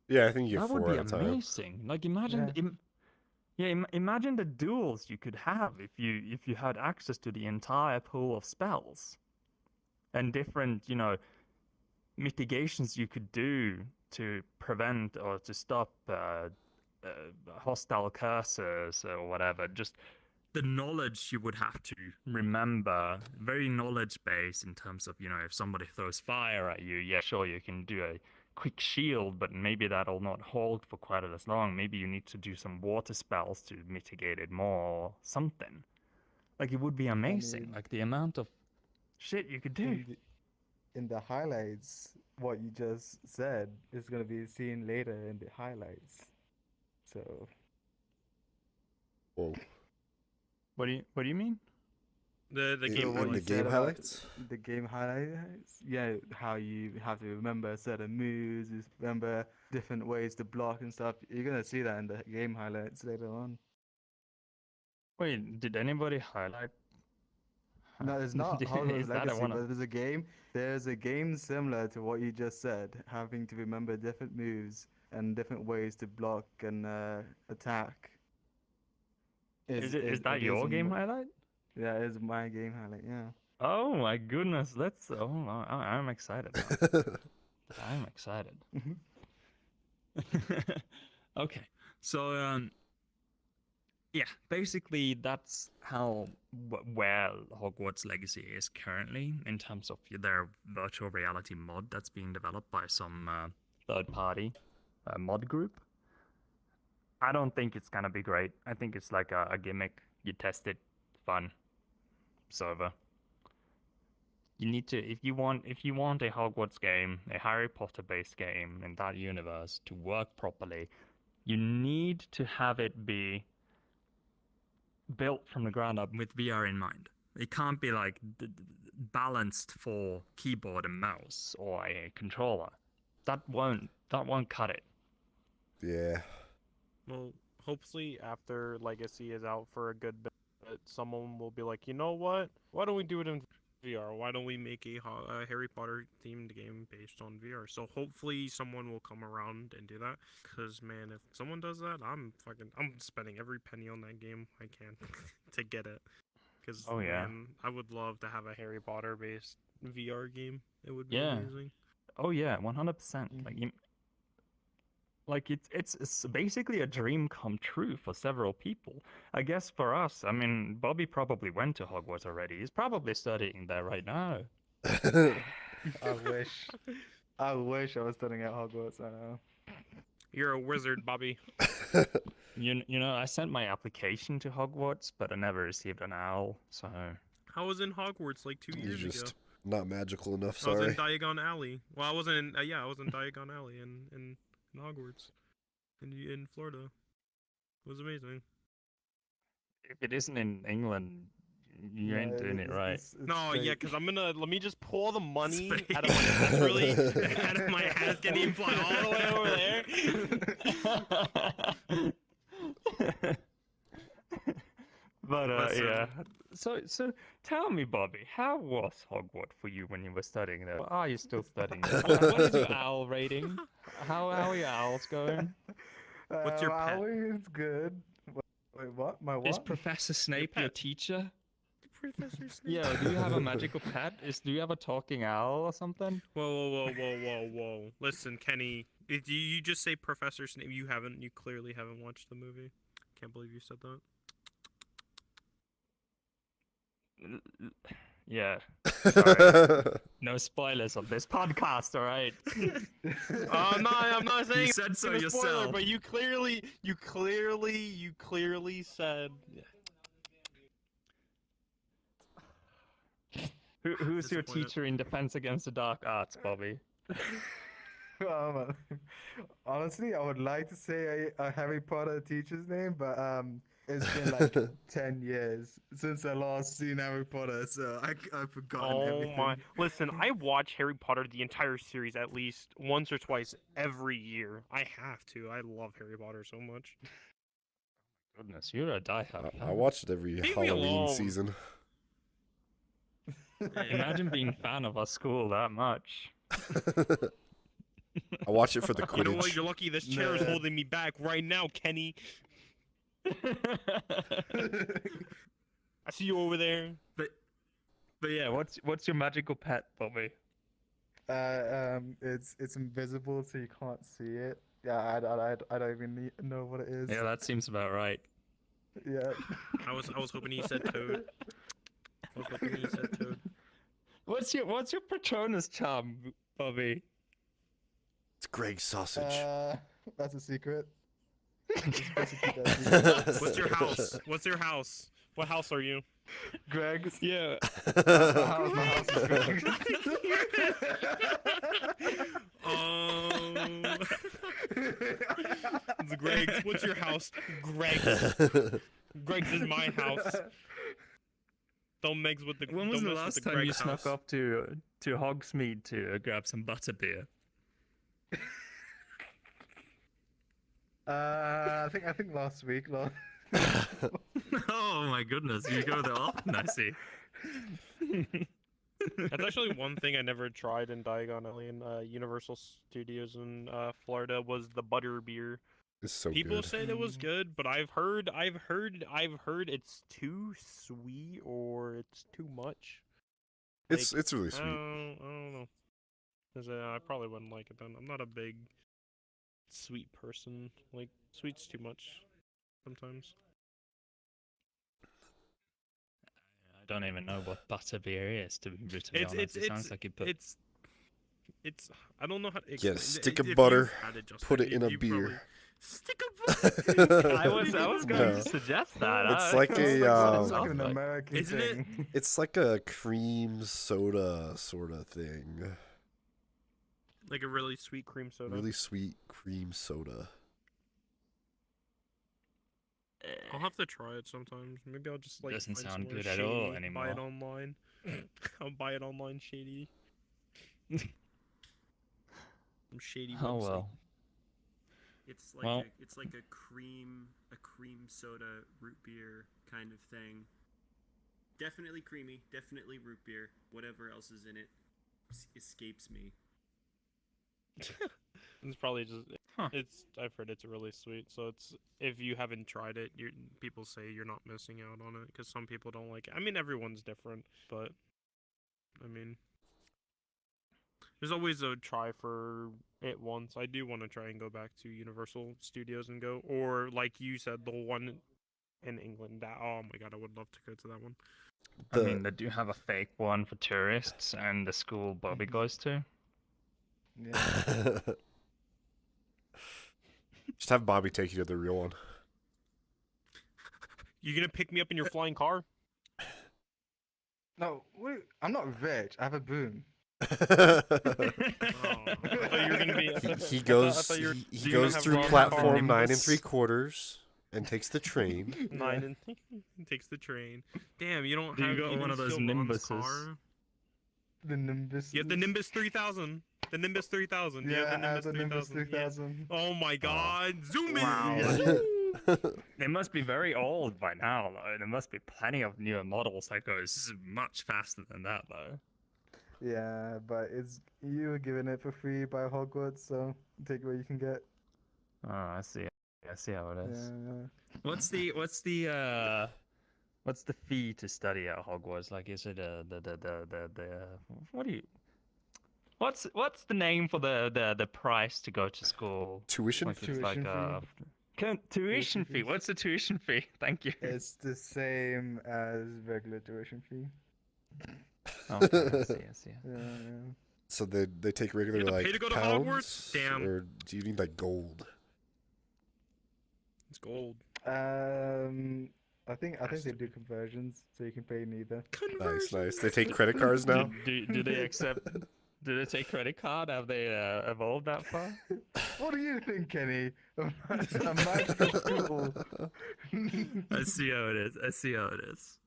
Yeah, I think you get That 4 would be at a time. amazing. Like, imagine, imagine the duels you could have if you had access to the entire pool of spells, and different, mitigations you could do to prevent or to stop hostile curses or whatever. Just the knowledge you would have to remember, very knowledge based in terms of, if somebody throws fire at you, yeah, sure, you can do a quick shield, but maybe that'll not hold for quite as long. Maybe you need to do some water spells to mitigate it more, or something. Like, it would be amazing. mean, like, the amount of shit you could do. In the highlights, what you just said is going to be seen later in the highlights. So Whoa. What do you mean? The In- game in what the you highlights. said game about highlights? the game highlights, yeah, how you have to remember certain moves, you remember different ways to block and stuff. You're gonna see that in the game highlights later on. Wait, did anybody highlight? No, it's not Is Hogwarts that Legacy, one of- but there's a game. There's a game similar to what you just said, having to remember different moves and different ways to block and attack. Is that it your in game wh- highlight? Yeah, it's my game highlight. Yeah. Oh my goodness, I'm excited now. I'm excited. Okay, so yeah, basically that's how where Hogwarts Legacy is currently in terms of their virtual reality mod that's being developed by some third-party mod group. I don't think it's gonna be great. I think it's like a gimmick. You test it, fun, server. You need to, if you want a Hogwarts game, a Harry Potter based game in that universe to work properly, you need to have it be built from the ground up with VR in mind. It can't be like balanced for keyboard and mouse or a controller. That won't cut it. Yeah. Well, hopefully after Legacy is out for a good bit, someone will be like, you know what? Why don't we do it in VR? Why don't we make a Harry Potter themed game based on VR? So hopefully someone will come around and do that. Cause man, if someone does that, I'm spending every penny on that game I can to get it. Cause Oh, yeah. man, I would love to have a Harry Potter based VR game. It would be Yeah. amazing. Oh yeah, 100%. Like it's basically a dream come true for several people. I guess for us, I mean, Bobby probably went to Hogwarts already. He's probably studying there right now. I wish. I wish I was studying at Hogwarts. I know. You're a wizard, Bobby. You know, I sent my application to Hogwarts, but I never received an owl. So I was in Hogwarts like 2 You're years ago. just not magical enough, I was sorry. in Diagon Alley. Well, I wasn't in. I was in Diagon Alley in Hogwarts, in Florida. It was amazing. if it isn't in England, you Yeah, ain't doing it right. it's No, yeah, fake. because let me just pull the money Space. out of my ass, really, out of my ass, can even fly all the way over there. But Listen. yeah. So tell me, Bobby, how was Hogwarts for you when you were studying there? Or are you still studying there? What is your owl rating? How are your owls going? What's your pet? It's good. Wait, what? My what? Is Professor Snape your pet. teacher? Professor Snape. Yeah, do you have a magical pet? Do you have a talking owl or something? Whoa. Listen, Kenny, did you just say Professor Snape? You clearly haven't watched the movie. Can't believe you said that. Yeah. Sorry. No spoilers on this podcast, all right? I'm not saying You said so it's a spoiler, yourself. but you clearly said. Who's your Disappointed. teacher in Defense Against the Dark Arts, Bobby? Um, honestly, I would like to say a Harry Potter teacher's name, but it's been like 10 years since I last seen Harry Potter, so I've forgotten Oh everything. my! Listen, I watch Harry Potter the entire series at least once or twice every year. I have to. I love Harry Potter so much. Goodness, you're a diehard I fan. watched it every Leave me Halloween alone. season. Imagine being a fan of our school that much. I watch it for the You know what? Quidditch. You're lucky this chair is Nah. holding me back right now, Kenny. I see you over there. But yeah, what's your magical pet, Bobby? It's invisible, so you can't see it. Yeah, I don't even know what it is. Yeah, that seems about right. Yeah. I was hoping he said Toad. I was hoping he said Toad. What's your Patronus charm, Bobby? It's Greg's sausage. That's a secret. It's basically that secret. What's your house? What's your house? What house are you? Greg. Yeah. My house is Greg. Oh. It's Greg's. What's your house? Greg's. Greg's is my house. Don't mix with the. When was don't the mess last with the time you Greg's snuck house. off to Hogsmeade to grab some butterbeer? I think last week. Oh my goodness, you go there often, I see. That's actually one thing I never tried in Diagon Alley in Universal Studios in Florida was the butter beer. It's so People good. say it was good, but I've heard it's too sweet or it's too much. It's really I sweet. don't know. 'Cause, I probably wouldn't like it then. I'm not a big sweet person. Like sweet's too much sometimes. I don't even know what butterbeer is, to be brutally It's honest. It sounds like you put... it's I don't know how to Get a explain- stick if of you've butter, had it, Justin, put it in a you probably- beer. Stick of butter. I was going No. to suggest that. It's I- like it's a, what it It's like sounds an like. American Isn't it? thing. It's like a cream soda sort of thing. Like a really sweet cream soda. Really sweet cream soda. I'll have to try it sometimes. Maybe I'll just like. Doesn't find sound somewhere good at all shady, Buy it anymore. online. I'll buy it online, shady. Some shady. Oh website. well. It's like Well- it's like a cream soda root beer kind of thing. Definitely creamy, definitely root beer. Whatever else is in it escapes me. It's probably just. Huh. I've heard it's really sweet. So it's if you haven't tried it, people say you're not missing out on it because some people don't like it. I mean, everyone's different, but I mean, there's always a try for it once. I do want to try and go back to Universal Studios and go, or like you said, the one in England. Oh my god, I would love to go to that one. I mean, they do have a fake one for tourists and the school Bobby goes to. Yeah. Just have Bobby take you to the real one. You gonna pick me up in your flying car? No, wait, I'm not rich. I have a boom. Oh, I thought you were gonna be. He goes. thought you were- He do you goes have through Ron platform Howard 9 Nimbus? 3/4 and takes the train. Nine and takes the train. Damn, you don't Do you have. got you one don't of those steal Ron's Nimbuses? car? The Nimbus. You have the Nimbus 3000. The Nimbus 3000. You Yeah, have I have the Nimbus 3000. Yeah. 3000. Oh my god. Zoom in. Wow. They must be very old by now, though. There must be plenty of newer models that goes much faster than that, though. Yeah, but you were given it for free by Hogwarts, so take what you can get. Oh, I see. I see how it is. Yeah. What's the fee to study at Hogwarts? Like, is it what do you? What's the name for the price to go to school? Tuition? Like it's like Tuition tuition Tuition fee. fees. What's the tuition fee? Thank you. It's the same as regular tuition fee. Okay, I see. Yeah. So they take regular You have to like pay to go to pounds, Hogwarts? Damn. or do you need like gold? It's gold. I think they do conversions, so you can pay neither. Nice. They take credit cards now. Do they accept Did it take credit card? Have they evolved that far? What do you think, Kenny? A magical school. I see how it is. I see how it is.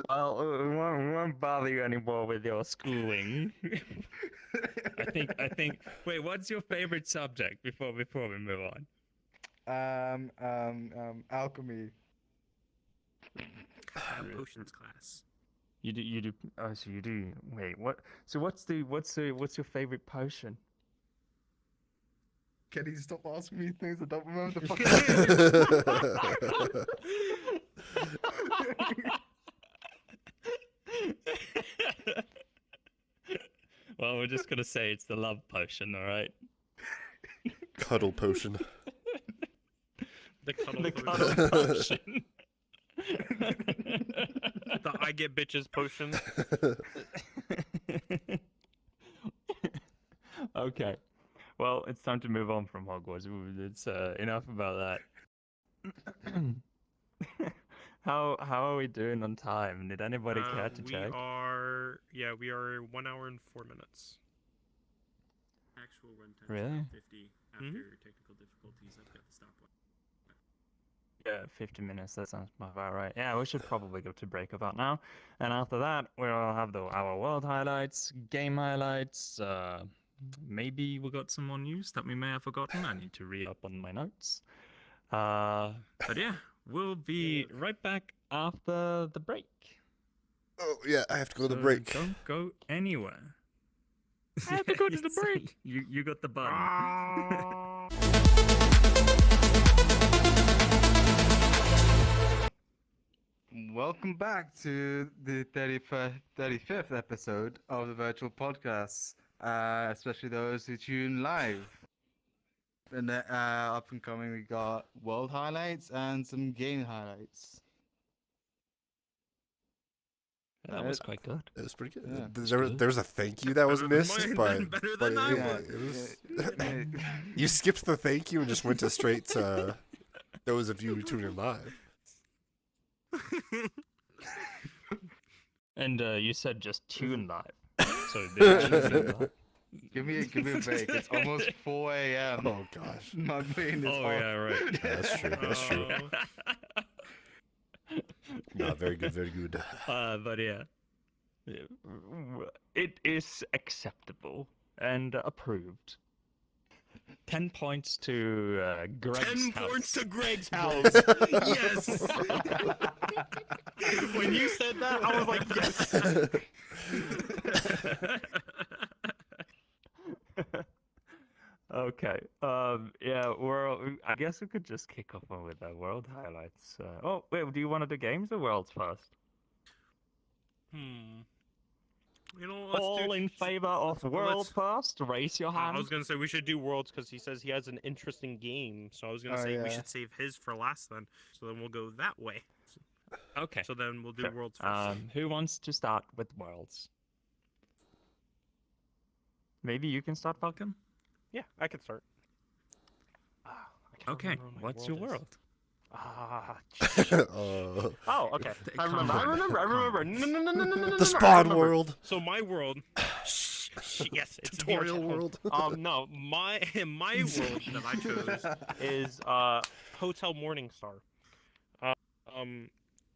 Well, we won't bother you anymore with your schooling. I think. Wait, what's your favorite subject before we move on? Alchemy. Potions class. You do. Oh, so you do. Wait, what? So what's your favorite potion? Kenny, stop asking me things I don't remember the fuck. Well, we're just gonna say it's the love potion, all right? Cuddle potion. The cuddle The potion. cuddle potion. The I get bitches potion. Okay. Well, it's time to move on from Hogwarts. It's enough about that. How are we doing on time? Did anybody care to check? We are 1 hour and 4 minutes. Actual runtime Really? 50 after technical difficulties. I've got the stopwatch. Yeah, 50 minutes. That sounds about right. Yeah, we should probably go to break about now. And after that, we'll have our world highlights, game highlights. Maybe we got some more news that we may have forgotten. I need to read up on my notes. But yeah, we'll be right back after the break. Oh yeah, I have to go to So break. Don't go anywhere. I have to go to the break. You got the button. Welcome back to the 35th episode of the virtual podcast, especially those who tune live. And up and coming, we got world highlights and some game highlights. That was quite good. It was pretty good. Yeah. There was a thank you that was Better than missed, mine, but better but than I it was. You skipped the thank you and just went to straight to those of you who tune in live. And you said just tune live. So they tune live. Give me a break. It's almost 4 a.m. Oh gosh. My brain is Oh off. yeah, right. That's true. That's true. Oh. No, very good. Very good. But yeah, it is acceptable and approved. 10 points to Greg's 10 house. points to Greg's house. Yes. When you said that, I was like, yes. Okay. Yeah. I guess we could just kick off on with the world highlights. Oh wait, do you want to do games or worlds first? You know, let's All do... in favor of world first? Raise your hand. I was gonna say we should do worlds because he says he has an interesting game. So I was gonna Oh, say we yeah. should save his for last then. So then we'll go that way. Okay. So then we'll do Sure. worlds first. Who wants to start with worlds? Maybe you can start, Falcon. Yeah, I can start. I can't Okay. remember what my What's your is. world? Oh, okay. I remember. No, The Spawn world. So my world. Yes, it's Tutorial VRChat. world. No, my world that I chose is Hotel MorningStar.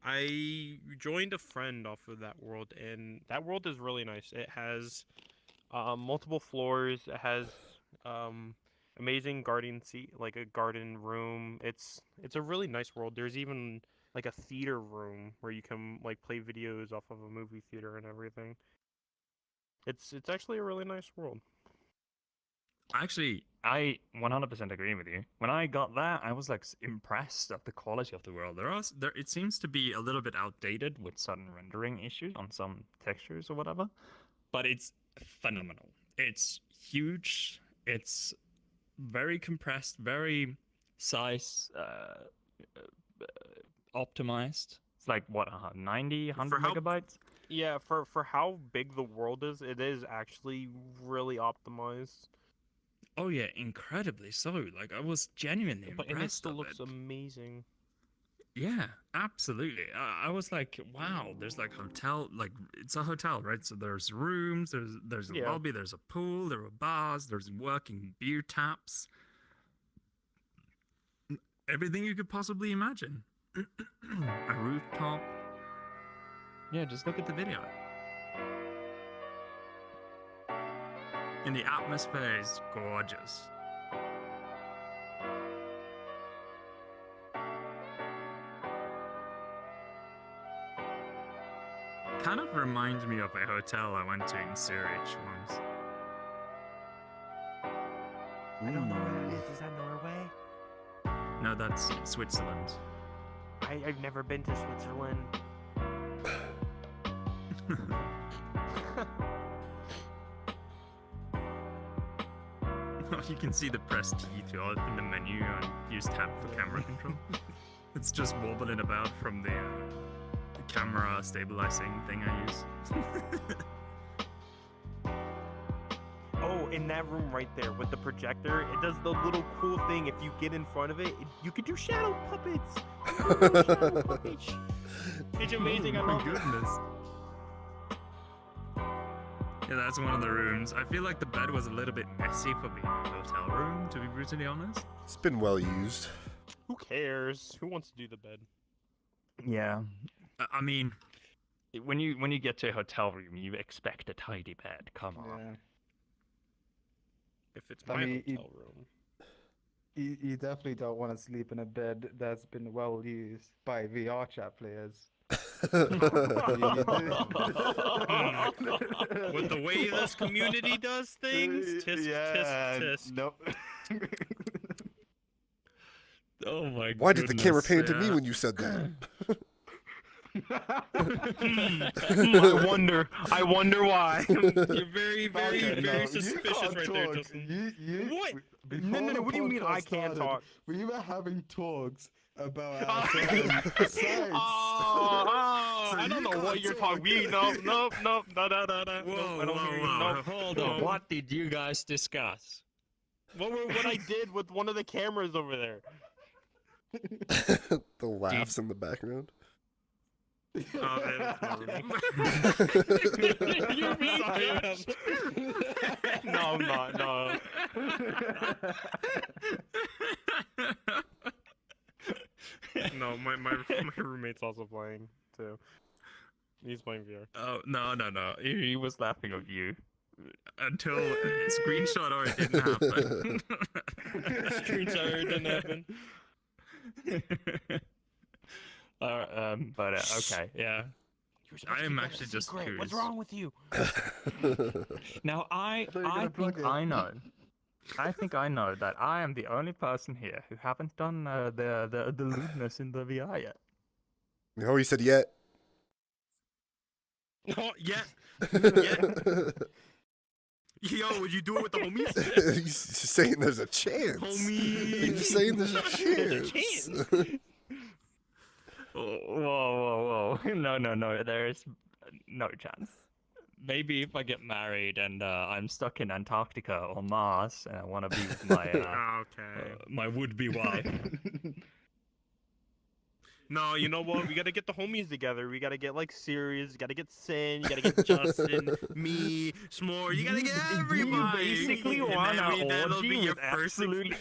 I joined a friend off of that world, and that world is really nice. It has multiple floors. It has amazing garden like a garden room. It's a really nice world. There's even like a theater room where you can like play videos off of a movie theater and everything. It's actually a really nice world. Actually, I 100% agree with you. When I got that, I was like impressed at the quality of the world. It seems to be a little bit outdated with certain rendering issues on some textures or whatever, but it's phenomenal. It's huge. It's very compressed, very size optimized. It's like what 90, 100 how- megabytes. Yeah, for how big the world is, it is actually really optimized. Oh yeah, incredibly so. Like I was genuinely But impressed. and it still of looks it. amazing. Yeah, absolutely. I was like, wow, there's like hotel, like it's a hotel, right? So there's rooms, there's a Yeah. lobby, there's a pool, there are bars, there's working beer taps, everything you could possibly imagine. A rooftop. Yeah, just look at the video. And the atmosphere is gorgeous. Kind of reminds me of a hotel I went to in Zurich once. I don't know where that is. Is that Norway? No, that's Switzerland. I've never been to Switzerland. You can see the press key to open the menu and use tab for camera control. It's just wobbling about from the camera stabilizing thing I use. Oh, in that room right there with the projector, it does the little cool thing. If you get in front of it, you could do shadow puppets. It's amazing. I Oh my love it. goodness. Yeah, that's one of the rooms. I feel like the bed was a little bit messy for being a hotel room, to be brutally honest. It's been well used. Who cares? Who wants to do the bed? Yeah. I mean, when you get to a hotel room, you expect a tidy bed. Come on. Yeah. If it's I my mean, hotel room. You definitely don't want to sleep in a bed that's been well used by VRChat players. With the way this community does things, tisk, tisk, tisk. Nope. Oh my Why did the camera goodness, pan to me yeah. when you said that? I wonder why. You're very, Falcon, no, you suspicious can't right there, talk. Justin. What? Before No, the what do you mean I podcast can't started, talk? We were having talks about Oh, our science. I don't know what you're talking. Nope. I don't hear you. Nope. Hold on. What did you guys discuss? What I did with one of the cameras over there. The laughs in the background. You're being judged. No, I'm not. No. No, my roommate's also playing too. He's playing VR. Oh no. He was laughing at you until screenshot or it didn't happen. Screenshot or it didn't happen. Okay, yeah. I am actually just curious. What's wrong with you? Now I thought you were gonna plug think it. I know. I think I know that I am the only person here who haven't done the lewdness in the VR yet. No, he said yet. Oh, yeah. Yo, would you do it with the homies? He's saying there's a chance. Homies. He's saying there's a There's a chance. Whoa. No. There is no chance. Maybe if I get married and I'm stuck in Antarctica or Mars and I want to be with my Okay. my would-be wife. No, you know what? We gotta get the homies together. We gotta get like Sirius. You gotta get Sin. You gotta get Justin, me, S'more. You gotta get everybody. You basically And want then an that'll orgy be your with first. absolutely.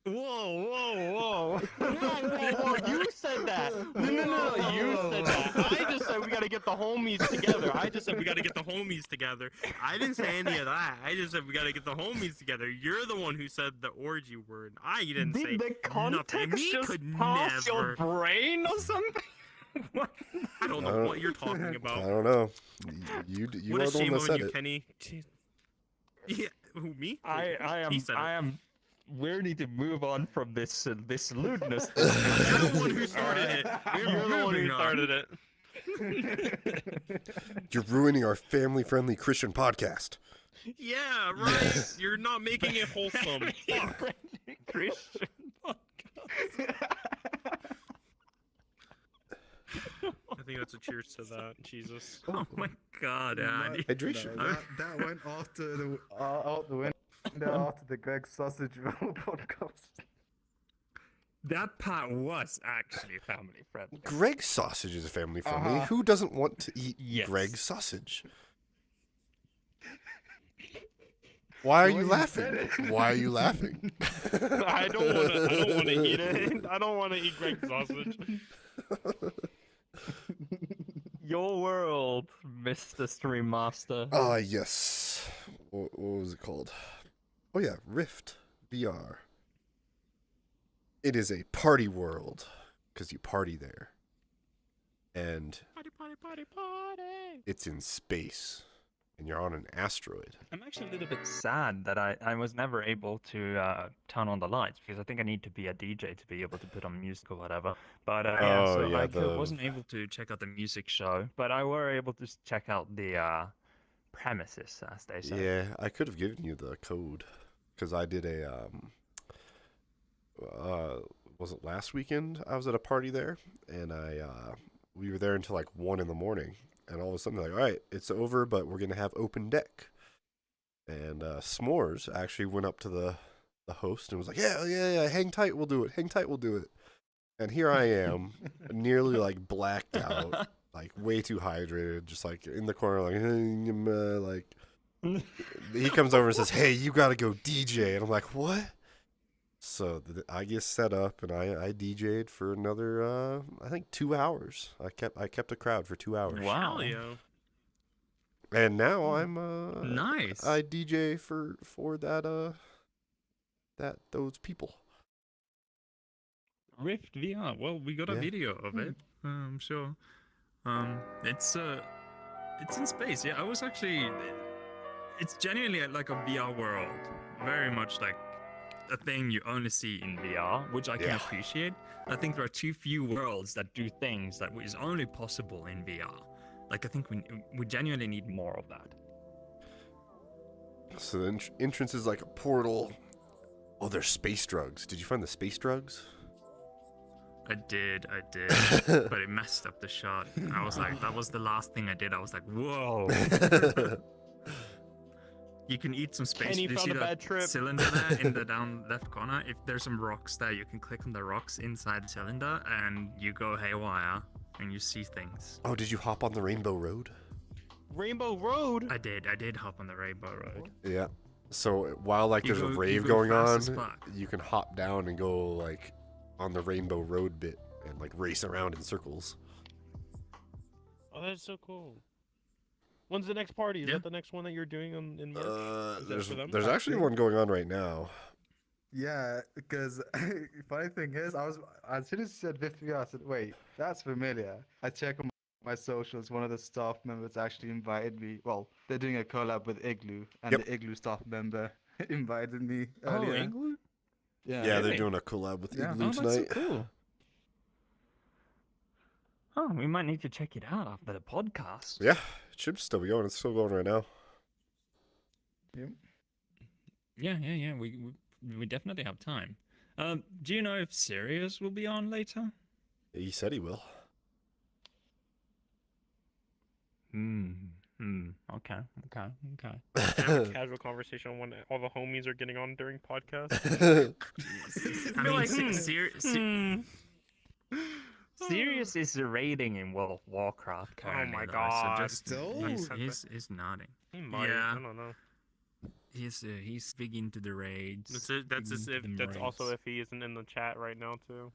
Whoa! You said that. No. You said that. I just said we gotta get the homies together. I didn't say any of that. I just said we gotta get the homies together. You're the one who said the orgy word. I didn't say Did the nothing. context Me just could pass never. your brain or something? What? I don't know what you're talking about. I don't know. You What are a the one shame that on said you, it. Kenny. Jeez. Yeah, who, me? I He said it. am. We need to move on from this lewdness. You're the one who started it. You're the one who moving on. started it. You're ruining our family-friendly Christian podcast. Yeah, right. You're not making it wholesome. Fuck. Christian podcast. I think that's a cheers to that. Jesus. Oh my god, Andy. Hydration. No, that went after the out the window after the Greg Sausage Roll podcast. that part was actually family friendly. Greg's sausage is family friendly. Uh-huh. Who doesn't want to eat Yes. Greg's sausage? Why are you laughing? Why are you laughing? I don't want to eat it. I don't want to eat Greg's sausage. Your world, Mr. Stream Master. Ah, yes. What was it called? Oh yeah, Rift VR. It is a party world because you party there, and Party. it's in space, and you're on an asteroid. I'm actually a little bit sad that I was never able to turn on the lights because I think I need to be a DJ to be able to put on music or whatever. But Oh, yeah, the- wasn't able to check out the music show, but I were able to check out the premises, as they say. Yeah, I could have given you the code because I did a was it last weekend? I was at a party there, and we were there until like 1 in the morning, and all of a sudden they're like, all right, it's over, but we're gonna have open deck. And S'mores actually went up to the host and was like, yeah, hang tight, we'll do it. And here I am, nearly like blacked out, like way too hydrated, just like in the corner, like he comes over and says, hey, you gotta go DJ. And I'm like, what? So I get set up and I DJ'd for another I think 2 hours. I kept a crowd for 2 hours. Wow. Hell yeah. And now I'm Nice. I DJ for those people. Rift VR. Well, we got a Yeah. video of it. I'm sure. It's in space. Yeah, I was actually. It's genuinely like a VR world. Very much like a thing you only see in VR, which I can Yeah. appreciate. I think there are too few worlds that do things that is only possible in VR. Like I think we genuinely need more of that. So the entrance is like a portal. Oh, there's space drugs. Did you find the space drugs? I did, but it messed up the shot. I was like, that was the last thing I did. I was like, whoa. You can eat some space. Kenny Do you found see a that bad trip. cylinder there in the down left corner? If there's some rocks there, you can click on the rocks inside the cylinder, and you go haywire, and you see things. Oh, did you hop on the Rainbow Road? Rainbow Road. I did hop on the Rainbow Road. Yeah. So while like You there's a go- rave you go going on, fast as fuck. you can hop down and go like on the Rainbow Road bit and like race around in circles. Oh, that's so cool. When's the next party? Is Yeah. that the next one that you're doing in March? Is that There's for them? there's actually one going on right now. Yeah, because funny thing is, as soon as you said Vithia, I said, wait, that's familiar. I check on my socials. One of the staff members actually invited me. Well, they're doing a collab with Igloo, and Yep. the Igloo staff member invited me Oh, earlier. Igloo? Yeah. Yeah, they're really? doing a collab with Yeah. Igloo Oh, that's so tonight. cool. Oh, we might need to check it out after the podcast. Yeah, it should still be going. It's still going right now. Yep. Yeah. We definitely have time. Do you know if Sirius will be on later? He said he will. Okay. Casual conversation when all the homies are getting on during podcasts. I mean, like, Sirius is raiding in World of Warcraft currently. my though, God. So just Still? he's nodding. He might. Yeah. I don't know. He's big into the raids. That's as big if into the that's also raids. if he isn't in the chat right now too.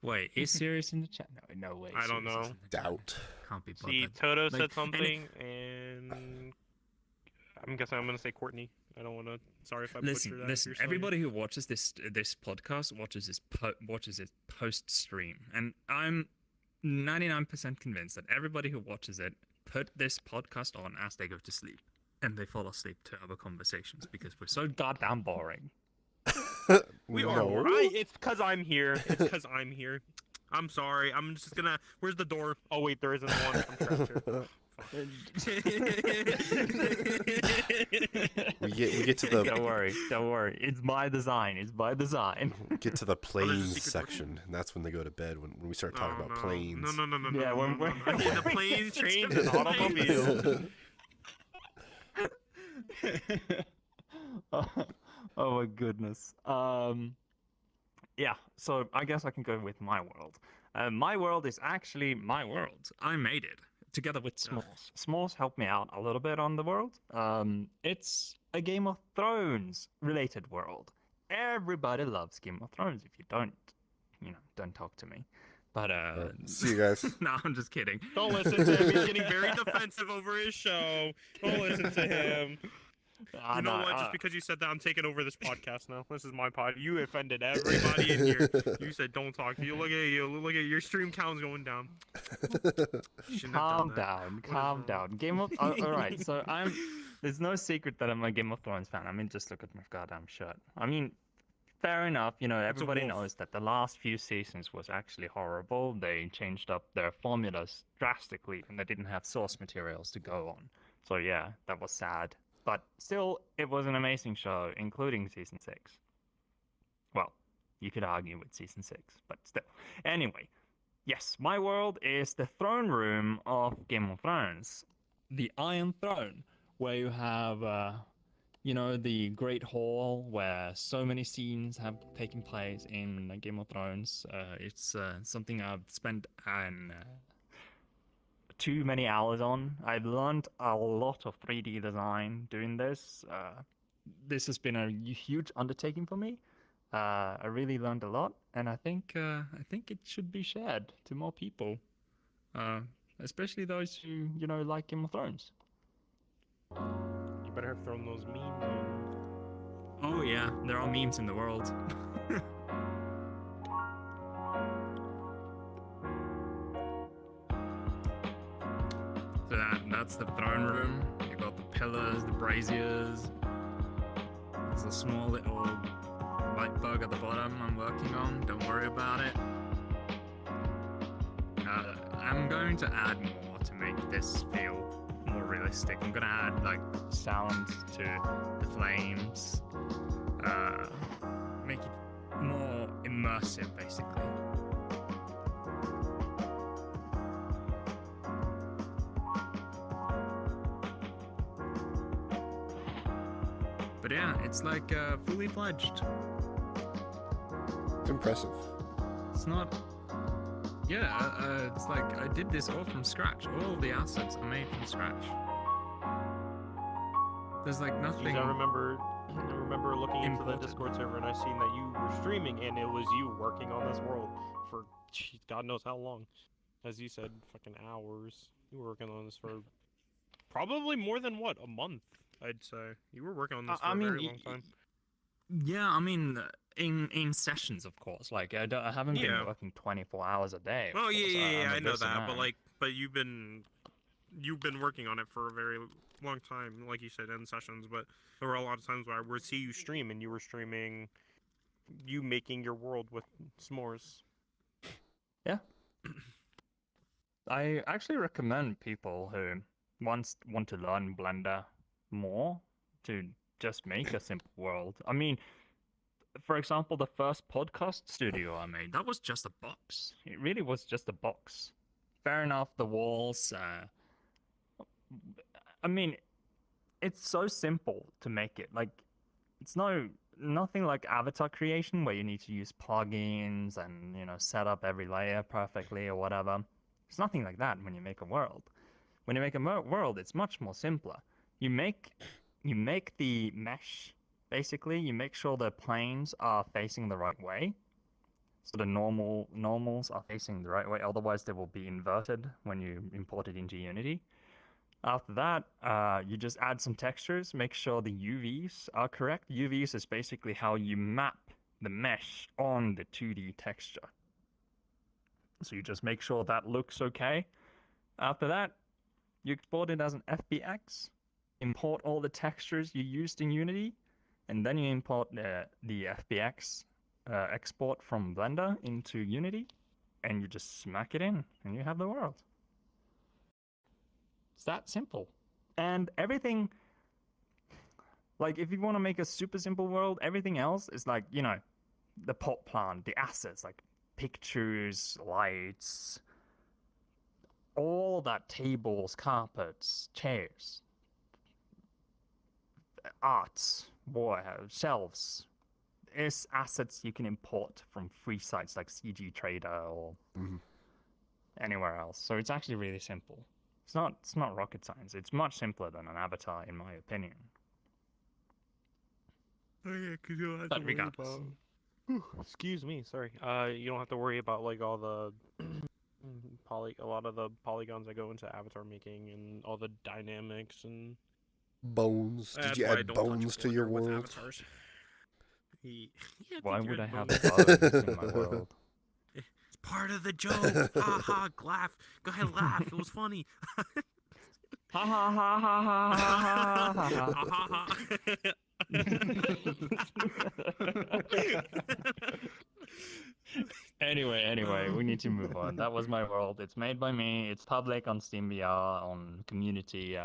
Wait, is Sirius in the chat? No way. I don't Sirius know. isn't in the chat. Doubt. Can't be See, bothered. Toto Like, said and something, and I'm guessing I'm gonna say Courtney. I don't want to. Sorry if I Listen, butcher that. listen. You're sorry. Everybody who watches this podcast watches it post stream, and I'm 99% convinced that everybody who watches it put this podcast on as they go to sleep, and they fall asleep to other conversations because we're so goddamn boring. We are No. right. It's because I'm here. It's because I'm here. I'm sorry. I'm just gonna. Where's the door? Oh wait, there isn't one. I'm trapped here. We get to the Don't worry. It's by design. get to the there's a planes secret section, and that's when they go to bed. When we start talking Oh, about no. planes. No. Yeah, no, when no, we're- no. Okay, the planes, trains, and automobiles. Oh my goodness. yeah, so I guess I can go with my world. My world is actually my world. I made it together with S'mores. S'mores helped me out a little bit on the world. It's a Game of Thrones related world. Everybody loves Game of Thrones. If you don't, don't talk to me. But see you guys. No, I'm just kidding. Don't listen to him. He's getting very defensive over his show. Don't listen to him. You know what? Just because you said that, I'm taking over this podcast now. This is my pod. You offended everybody in here. You said don't talk to you. Look at you. Look at your stream count's going down. Calm down. Game of all right. So There's no secret that I'm a Game of Thrones fan. I mean, just look at my goddamn shirt. I mean, fair enough. Everybody knows that the last few seasons was actually horrible. They changed up their formulas drastically, and they didn't have source materials to go on. So yeah, that was sad. But still, it was an amazing show, including Season 6. Well, you could argue with Season 6, but still. Anyway, yes, my world is the throne room of Game of Thrones. The Iron Throne, where you have, the Great Hall, where so many scenes have taken place in Game of Thrones. It's something I've spent too many hours on. I've learned a lot of 3D design doing this. This has been a huge undertaking for me. I really learned a lot, and I think it should be shared to more people, especially those who like Game of Thrones. You better have thrown those memes in. Oh yeah, there are memes in the world. So that's the throne room. You've got the pillars, the braziers. There's a small little light bug at the bottom I'm working on. Don't worry about it. I'm going to add more to make this feel more realistic. I'm going to add sounds to the flames. Make it more immersive, basically. But yeah, it's fully fledged. It's impressive. It's not. Yeah, it's I did this all from scratch. All the assets are made from scratch. There's nothing. I remember looking into the Discord server and I seen that you were streaming and it was you working on this world for God knows how long. As you said, fucking hours. You were working on this for probably more than a month. I'd say you were working on this for a very long time. Yeah, I mean, in sessions, of course. I haven't been working 24 hours a day. Oh yeah, I know that. But you've been working on it for a very long time, like you said, in sessions. But there were a lot of times where I would see you stream, and you were streaming, you making your world with s'mores. Yeah. I actually recommend people who want to learn Blender more to just make a simple world. I mean, for example, the first podcast studio I made, that was just a box. It really was just a box. Fair enough, the walls. I mean, it's so simple to make it. It's nothing like avatar creation where you need to use plugins and set up every layer perfectly or whatever. There's nothing like that when you make a world. When you make a world, it's much more simpler. You make the mesh, basically. You make sure the planes are facing the right way. So the normals are facing the right way. Otherwise, they will be inverted when you import it into Unity. After that, you just add some textures. Make sure the UVs are correct. UVs is basically how you map the mesh on the 2D texture. So you just make sure that looks okay. After that, you export it as an FBX. Import all the textures you used in Unity, and then you import the FBX export from Blender into Unity, and you just smack it in, and you have the world. It's that simple. And everything, if you want to make a super simple world, everything else is the pot plant, the assets, pictures, lights, all that, tables, carpets, chairs, arts, shelves. is assets you can import from free sites like CG Trader or anywhere else. So it's actually really simple. It's not rocket science. It's much simpler than an avatar, in my opinion. Oh yeah, because you don't have But to worry regardless. about. Excuse me, sorry. You don't have to worry about like all the a lot of the polygons that go into avatar making and all the dynamics and. Bones. Did That's you why I add don't touch bones to your Blender with world? avatars. Yeah, Why did you would I add have bones? bones in my world? It's part of the joke. Ha ha, laugh. Go ahead, laugh. It was funny. Ha ha ha ha ha ha ha ha. Ha ha. Anyway, we need to move on. That was my world. It's made by me. It's public on SteamVR, on community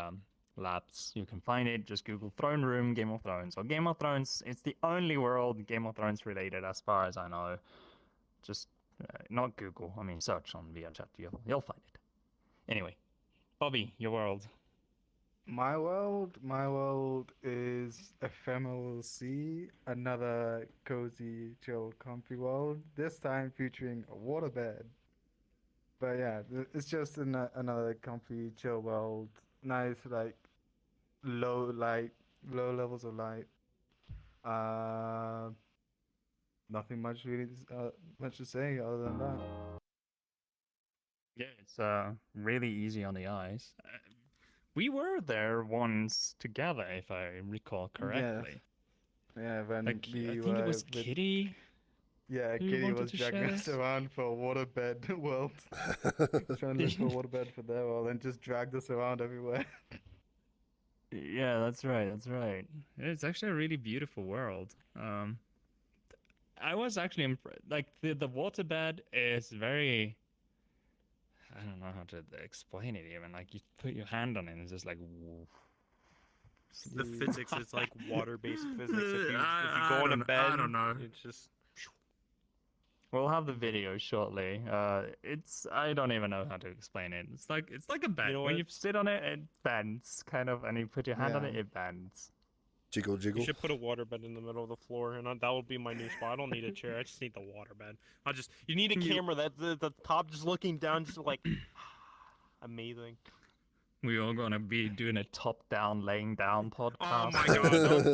labs. You can find it. Just Google Throne Room Game of Thrones or Game of Thrones. It's the only world Game of Thrones related, as far as I know. Just not Google. I mean, search on VRChat. You'll find it. Anyway, Bobby, your world. My world is Ephemeral Sea, another cozy, chill, comfy world. This time featuring a waterbed. But yeah, it's just another comfy, chill world. Nice, like low levels of light. Nothing much really, much to say other than that. Yeah, it's really easy on the eyes. We were there once together, if I recall correctly. Yeah, when Like, we I think were it was with- Kitty. Yeah, who Kitty wanted was to dragging share us this. around for a waterbed world. Trying to look for a waterbed for their world and just dragged us around everywhere. Yeah, that's right. That's right. It's actually a really beautiful world. I was actually like the waterbed is very. I don't know how to explain it even. Like you put your hand on it and it's just like. Woof. The physics is like water-based physics. If you I go on a don't- bed, I don't know. it's just. We'll have the video shortly. I don't even know how to explain it. It's like a bed. know When what? you sit on it, it bends kind of, and you put your hand on it, Yeah. it bends. Jiggle, You jiggle. should put a waterbed in the middle of the floor, and that would be my new spot. I don't need a chair. I just need the waterbed. You need a camera that's the top just looking down, just like amazing. We all gonna be doing a top-down, laying down podcast. Oh my god,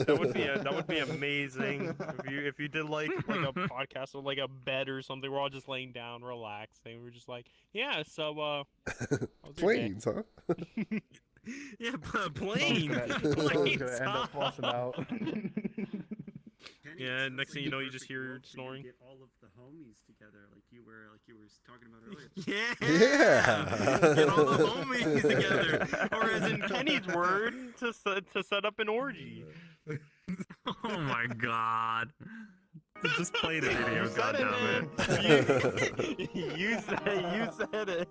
that would be amazing if you did like a podcast with like a bed or something. We're all just laying down, relaxing. We're just like, yeah. So how was your day?" Planes, huh? Yeah, Someone's plane. gonna end up passing out. Kenny, Yeah, it sounds next thing like you the know, you just perfect hear world for you to snoring. Get all of the homies together, like you were talking about earlier. Yeah. Get all the homies together, or as in Kenny's word, to set up an orgy. Oh my god. Just play the video, You said it, goddammit. man. You said it.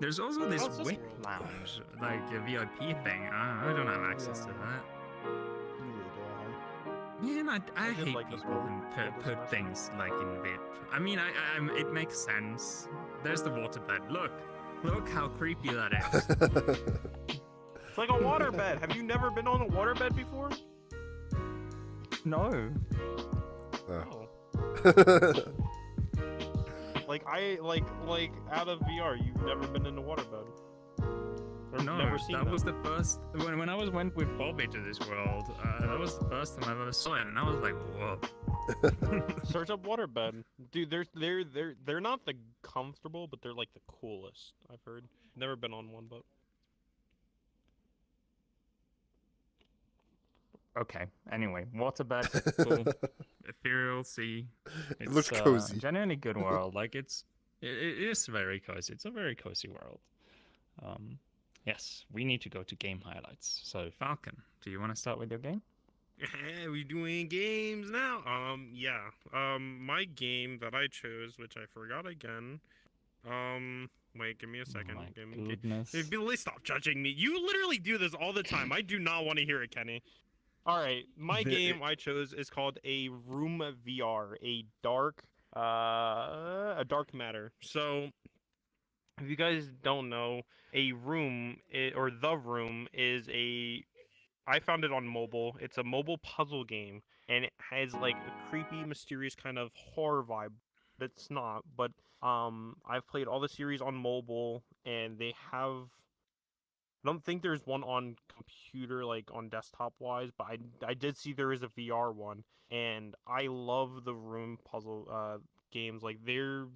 There's also this How's this whip world? lounge, like a VIP thing. I don't have access to that. Man, I did hate like this people world. who It was put nice. things like in VIP. I mean, it makes sense. There's the waterbed. Look how creepy that is. It's like a waterbed. Have you never been on a waterbed before? No. Oh. Like out of VR, you've never been in a waterbed. Or No, never seen that them. was the first when I went with Bobby to this world. That was the first time I've ever saw it, and I was like, whoa. Search up waterbed, dude. They're not the comfortable, but they're like the coolest. I've heard. Never been on one, but Okay. Anyway, waterbed, cool. Ethereal sea. It looks cozy. Genuinely good world. Like it is very cozy. It's a very cozy world. Yes, we need to go to game highlights. So Falcon, do you want to start with your game? yeah, we doing games now. Yeah. My game that I chose, which I forgot again. Wait, give me a second. Oh my Give me. goodness. Billy, stop judging me. You literally do this all the time. I do not want to hear it, Kenny. All right, my game I chose is called A Room VR, a dark matter. So, if you guys don't know, a room or the room is a I found it on mobile. It's a mobile puzzle game, and it has like a creepy, mysterious kind of horror vibe. It's not, but I've played all the series on mobile, and they have. I don't think there's one on computer, like on desktop wise, but I did see there is a VR one, and I love the room puzzle games. Like their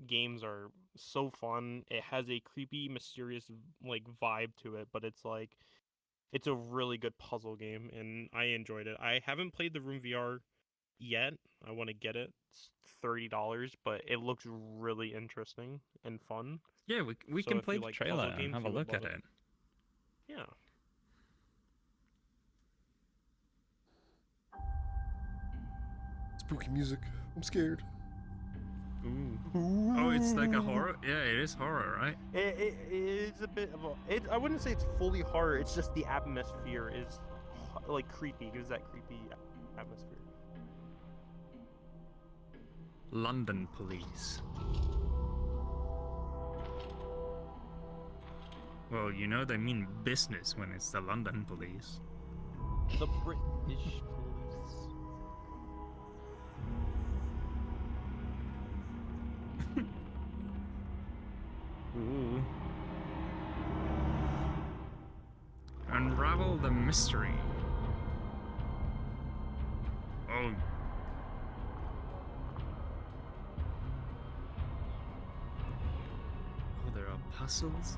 games are so fun. It has a creepy, mysterious like vibe to it, but it's like it's a really good puzzle game, and I enjoyed it. I haven't played the Room VR yet. I want to get it. It's $30, but it looks really interesting and fun. Yeah, we So can if play you the like trailer puzzle and games, have a you would look love at it. it. Yeah. Spooky music. I'm scared. Ooh. Oh, it's like a horror? Yeah, it is horror, right? It is a bit of a. I wouldn't say it's fully horror. It's just the atmosphere is like creepy. It gives that creepy atmosphere. London police. Well, you know they mean business when it's the London police. The British police. Ooh. Unravel the mystery. Oh. Oh, there are puzzles.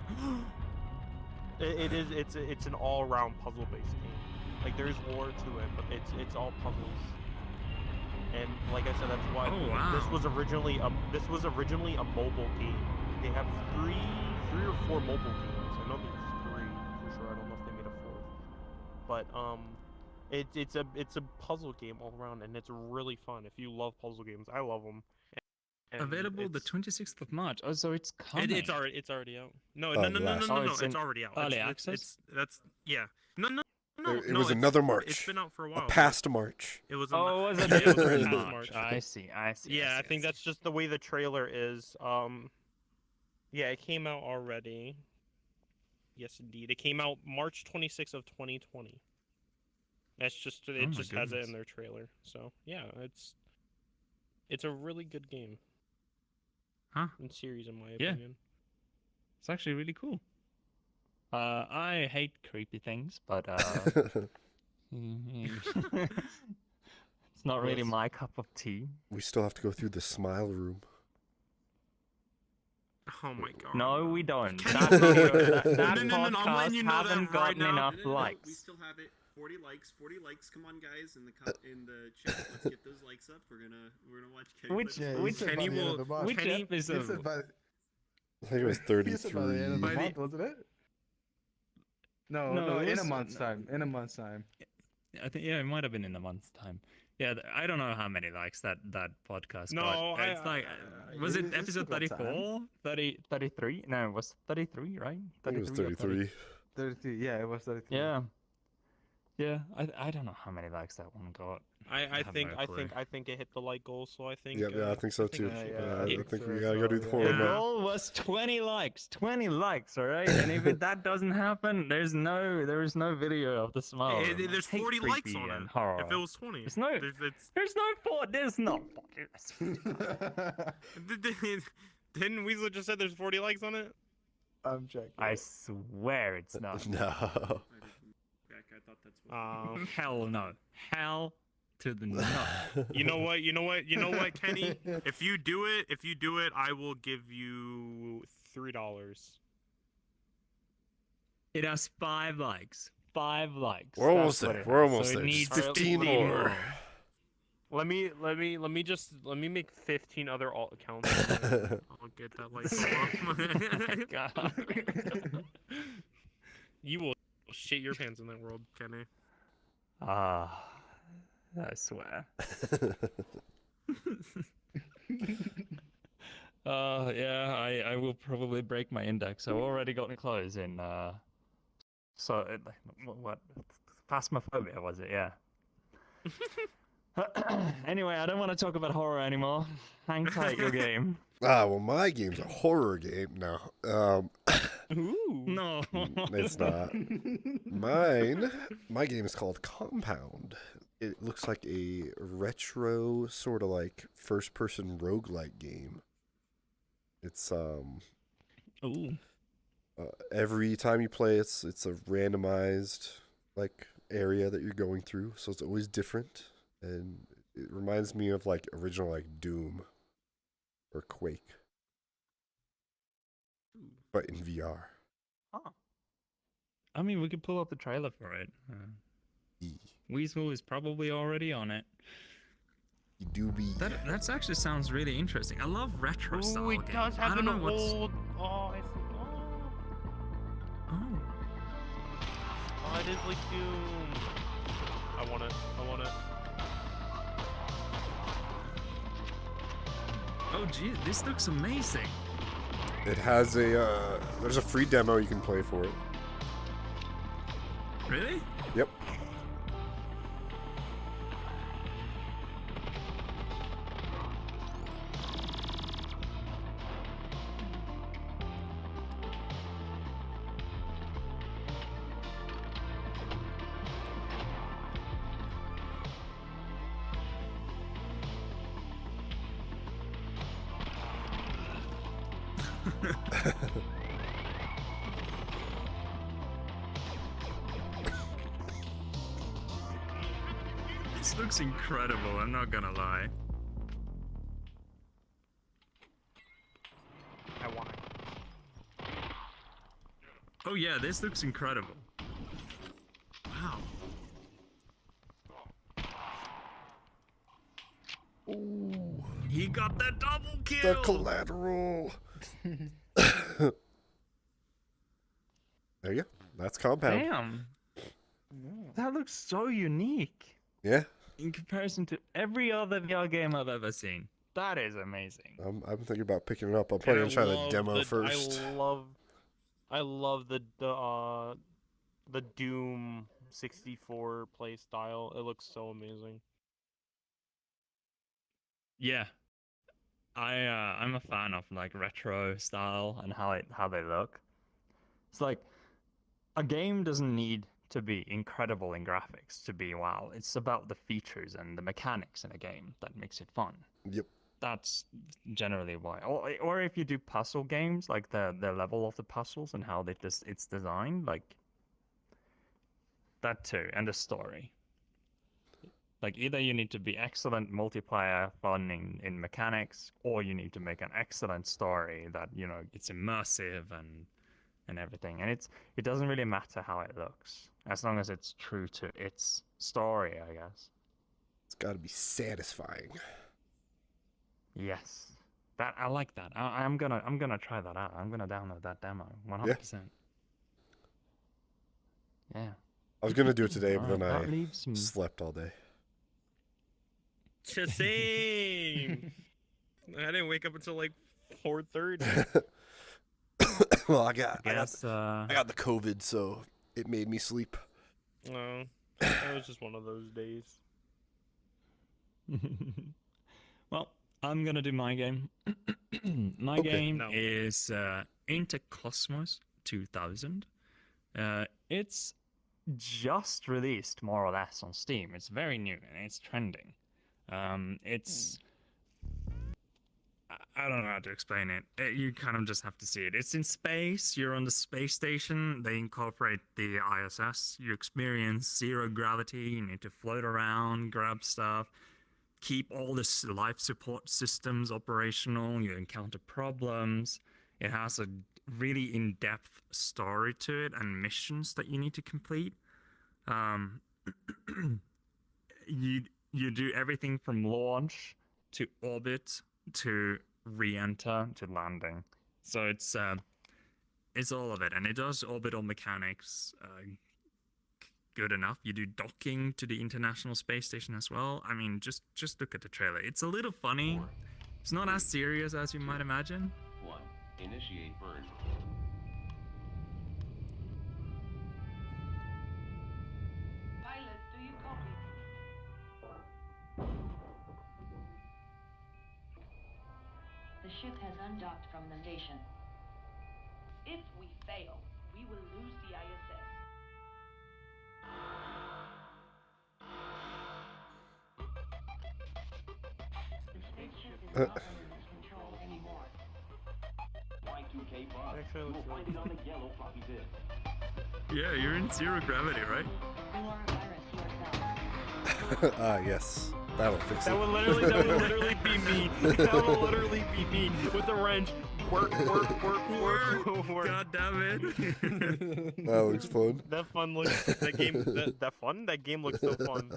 It is. It's an all-around puzzle-based game. Like there's lore to it, but it's all puzzles. And like I said, that's why Oh, wow. this was originally a mobile game. They have three or four mobile games. I know there's three for sure. I don't know if they made a fourth. But it's a puzzle game all around, and it's really fun. If you love puzzle games, I love them. Available the 26th of March. Oh, so it's coming. It's already out. No, Oh, no, last- it's already out. early It's- access? That's yeah. No. It was another March. It's been out for a A while. past March. It was. Oh, was it? Yeah, it was March. past March. I see. Yeah, I think that's just the way the trailer is. Yeah, it came out already. Yes, indeed. It came out March 26th of 2020. That's just Oh it. my Just has it goodness. in their trailer. So yeah, it's a really good game. Huh? In series, in my Yeah. opinion. It's actually really cool. I hate creepy things, but it's not really Yes. my cup of tea. We still have to go through the smile room. Oh my god. No, we don't. Kenny, That, no, video, that I'm podcast letting you know that haven't right gotten now. enough No, likes. we still have it. 40 likes. 40 likes. Come on, guys, in the chat. Let's get those likes up. We're gonna watch Kenny. Which- play Yeah, this you which said by Kenny the end will- of the month. which Kenny- You episode? said by, I think it was you said by the end of the By the- month, wasn't it? No, No, it in a was- month's time. In a month's time. I think it might have been in a month's time. Yeah, I don't know how many likes that podcast No, got. I- It's like, was it it's episode still got time. 34? 33? No, it was 33, right? I think it was 33 or 33. 33. Yeah, it was 33. Yeah. Yeah, I don't know how many likes that one got. I have think no I clue. think I think it hit the like goal, so I think. Yeah, I think so I think too. it should- yeah, I think think so we as gotta go do the well, horror The yeah. mode. goal was 20 likes. 20 likes, all right? And if that doesn't happen, there is no video of the smile. room. I There's hate 40 likes creepy on and it. horror. If it was 20, It's no- There's no there's not Didn't Weazl just said there's 40 likes on it? I'm checking. I swear it's not. No. I didn't back. I thought that's what. Hell no. Hell to the no. You know what, Kenny? If you do it, I will give you $3. It has 5 likes. 5 likes. We're almost That's what there. it We're has. almost So it there. needs Just 15 more. Let me make 15 other alt accounts. I'll get that like. God. You will shit your pants in that world, Kenny. Ah, I swear. Yeah, I will probably break my index. I've already gotten close in, what, Phasmophobia was it? Yeah. Anyway, I don't want to talk about horror anymore. Hang tight, your game. Well, my game's a horror game now. Ooh. No. It's not. My game is called Compound. It looks like a retro sort of like first-person roguelike game. It's Ooh. every time you play, it's a randomized like area that you're going through, so it's always different, and it reminds me of like original like Doom or Quake, but in VR. Huh. I mean, we could pull up the trailer for it. Weazl is probably already on it. You do be. That actually sounds really interesting. I love retro style Ooh, it games. does I have don't an know what's. old. Oh, I see. Oh. Oh, it is like Doom. I want it. I want it. Oh, gee, this looks amazing. It has a there's a free demo you can play for it. Really? Yep. This looks incredible, I'm not gonna lie. I want it. Oh yeah, this looks incredible. Wow. Ooh, He got that double the kill! collateral. There you go. That's Compound. Damn. That looks so unique Yeah, in comparison to every other VR game I've ever seen. That is amazing. I'm thinking about picking it up. I'm probably gonna try the love demo first. I love the Doom 64 play style. It looks so amazing. Yeah. I'm a fan of like retro style and how they look. It's like a game doesn't need to be incredible in graphics to be wow. It's about the features and the mechanics in a game that makes it fun. Yep. That's generally why. Or if you do puzzle games, like the level of the puzzles and how it's designed, like that too, and the story. Like either you need to be excellent multiplayer fun in mechanics, or you need to make an excellent story that, you know, it's immersive and everything. And it doesn't really matter how it looks, as long as it's true to its story, I guess. It's got to be satisfying. Yes. That I like that. I'm gonna try that out. I'm gonna download that demo 100%. Yeah. I was gonna do it today, but then Alright, I that leaves me. slept all day. Same. I didn't wake up until like 4:30. Well, I got the COVID, so it made me sleep. No, it was just one of those days. Well, I'm gonna do my game. My Okay. game No. is Interkosmos 2000. It's just released more or less on Steam. It's very new and it's trending. It's I don't know how to explain it. You kind of just have to see it. It's in space. You're on the space station. They incorporate the ISS. You experience zero gravity. You need to float around, grab stuff, keep all the life support systems operational. You encounter problems. It has a really in-depth story to it and missions that you need to complete. You do everything from launch to orbit to re-enter to landing. So it's all of it, and it does orbital mechanics good enough. You do docking to the International Space Station as well. I mean, just look at the trailer. It's a little funny. It's not as serious as you might imagine. 1. Initiate burn. Pilot, do you copy? The ship has undocked from the station. If we fail, we will lose the ISS. The spaceship is not under his control anymore. Y2K bug. Actually, You'll looks find it on the yellow floppy disk. Yeah, you're in zero gravity, right? You are a virus yourself. Ah, yes. That'll fix That it. would literally be me. That would literally be me with a wrench. Work. God damn it. That looks fun. That game looks so fun.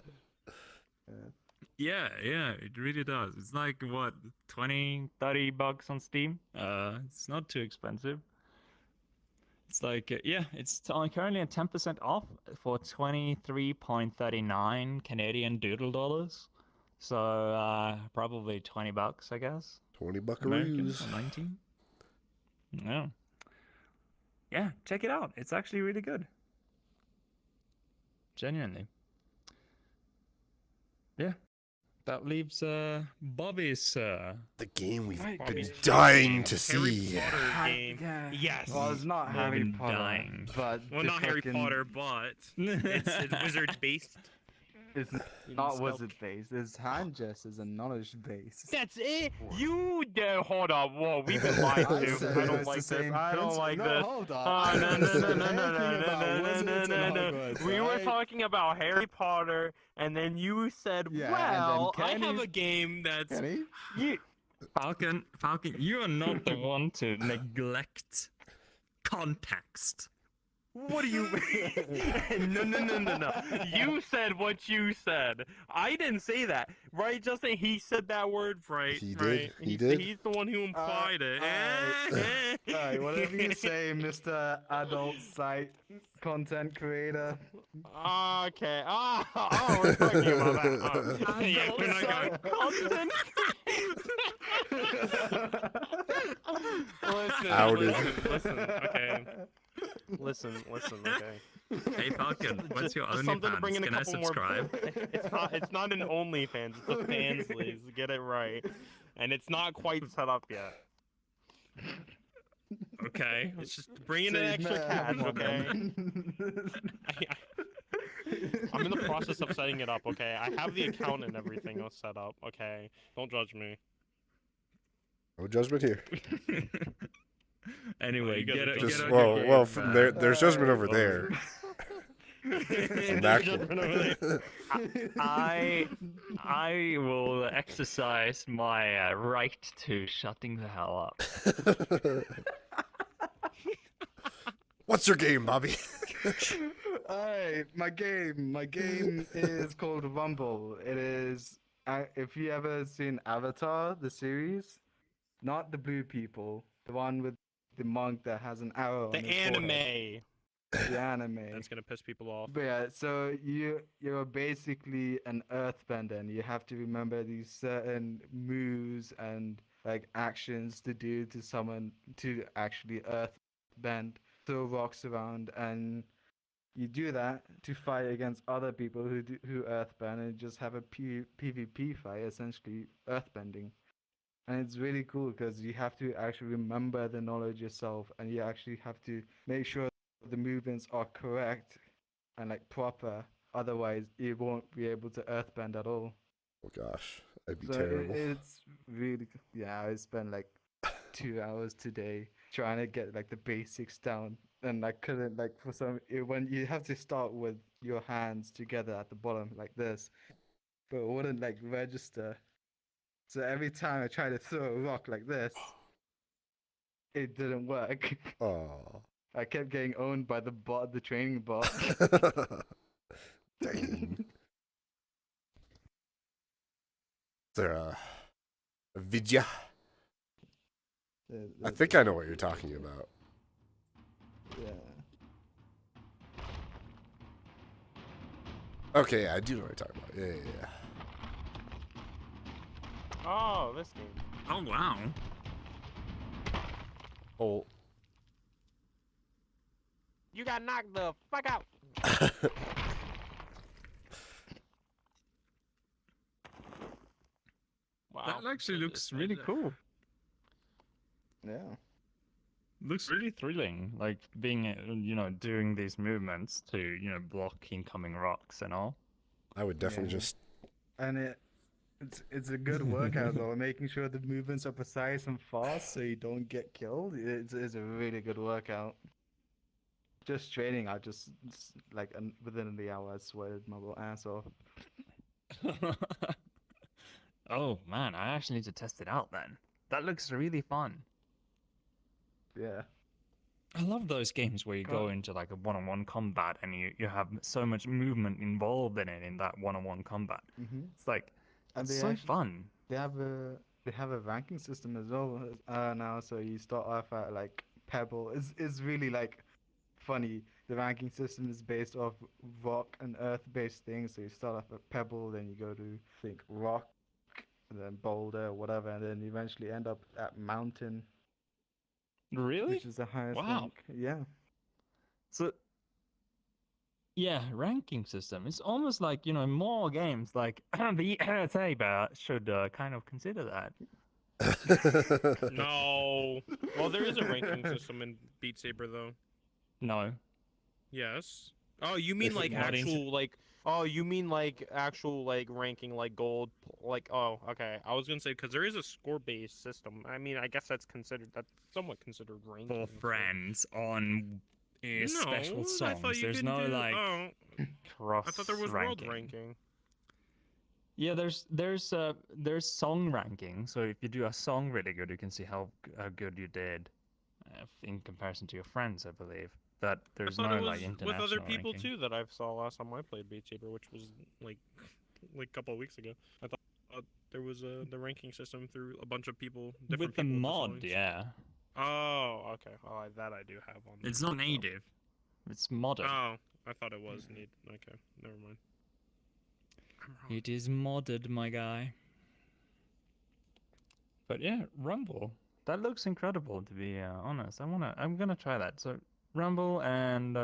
Yeah, it really does. It's like what, 20, 30 bucks on Steam. It's not too expensive. It's like it's currently at 10% off for 23.39 Canadian doodle dollars. So probably 20 bucks, I guess. 20 American, buckaroos. or 19. Yeah. Yeah, check it out. It's actually really good. Genuinely. Yeah. That leaves Bobby's The game we've Right, been Bobby's dying to Harry see. Potter game. Yeah. Yes. Well, it's not They've Harry been Potter, dying. but Well, the not Harry fucking- Potter, but it's wizard based. It's not wizard based. It's hand gestures and knowledge based. That's it. You hold up. Whoa, we've been lied I to. said I it don't was like the this. same I don't principle. like No, this. hold on. Oh, I no. didn't say anything about wizards and Hogwarts, We were alright? talking about Harry Potter, and then you said, Yeah, and "Well, then I have Kenny- a game that's Kenny? You, Falcon, you are not the one to neglect context. What do you? No. You said what you said. I didn't say that, right, Justin? He said that word, right? He did, Right? he did. He's the one who implied it. Alright, whatever you say, Mr. Adult Site Content Creator. Okay. Oh, we're talking about that. Oh, yeah, we're not going. Content. Outed. Listen. Okay. Listen. Okay. Hey Falcon, what's your Just something to bring OnlyFans? in a Can I couple subscribe? more. It's not an OnlyFans. It's a Fanslies. Get it right. And it's not quite set up yet. Okay. It's just bringing in Say, extra man, cash, come on, okay? man. I'm in the process of setting it up, okay? I have the account and everything all set up, okay? Don't judge me. No judgment here. Anyway, you guys get are it. Just get well, from there, there's judgment over Alright, there. There's That judgment over there. I will exercise my right to shutting the hell up. What's your game, Bobby? Alright, my game is called Rumble. It is, if you ever seen Avatar, the series, not the blue people, the one with the monk that has an arrow The on his anime. forehead. The anime. That's gonna piss people off. But yeah, so you're basically an earthbender, and you have to remember these certain moves and like actions to do to someone to actually earthbend, throw rocks around, and you do that to fight against other people who earthbend, and just have a PvP fight, essentially earthbending. And it's really cool because you have to actually remember the knowledge yourself, and you actually have to make sure the movements are correct and like proper. Otherwise, you won't be able to earthbend at all. Oh gosh, that'd be So terrible. it's really yeah. I spent like 2 hours today trying to get like the basics down, and I couldn't like when you have to start with your hands together at the bottom like this, but it wouldn't like register. So every time I tried to throw a rock like this, it didn't work. Oh. I kept getting owned by the bot, the training bot. Dang. Is there a Vidya? I think I know what you're talking about. Yeah. Okay, I do know what you're talking about. Yeah. Oh, this game. Oh wow. Oh. You got knocked the fuck out. Wow. That actually looks really cool. Yeah. looks really thrilling. Like being, doing these movements to, block incoming rocks and all. I would definitely Yeah. just. And it's a good workout though, making sure the movements are precise and fast so you don't get killed. It's a really good workout. Just training, I just within the hour I sweated my little ass off. Oh man, I actually need to test it out then. That looks really fun. Yeah. I love those games where you go into like a one-on-one combat and you have so much movement involved in it in that one-on-one combat. Mm-hmm. It's like And it's so fun. They have a ranking system as well now. So you start off at like Pebble. It's really like funny. The ranking system is based off rock and earth-based things. So you start off at Pebble, then you go to I think rock, and then boulder, whatever, and then you eventually end up at mountain, Really? which is the highest Wow. rank. Yeah. So yeah, ranking system. It's almost like, more games like the VRChat should kind of consider that. No. Well, there is a ranking system in Beat Saber, though. No. Yes. Oh, you mean Is it like not actual like? Oh, you mean like actual like ranking like gold? Like oh, okay. I was gonna say because there is a score-based system. I mean, I guess that's somewhat considered ranking. For so- friends on special No, I songs. thought you There's could no do- like oh, cross I thought there was world ranking. Yeah, there's song ranking. So if you do a song really good, you can see how good you did in comparison to your friends, I believe. But there's I thought no it was like international with other people ranking. too that I saw last time I played Beat Saber, which was like a couple of weeks ago. I thought there was the ranking system through a bunch of people. Different With the people mod, songs. yeah. Oh, okay. Oh, that I do have on. It's there, not so- native. It's modded. Oh, I thought it was neat. Okay, never mind. I'm wrong. It is modded, my guy. But yeah, Rumble. That looks incredible, to be honest. I'm gonna try that. So Rumble and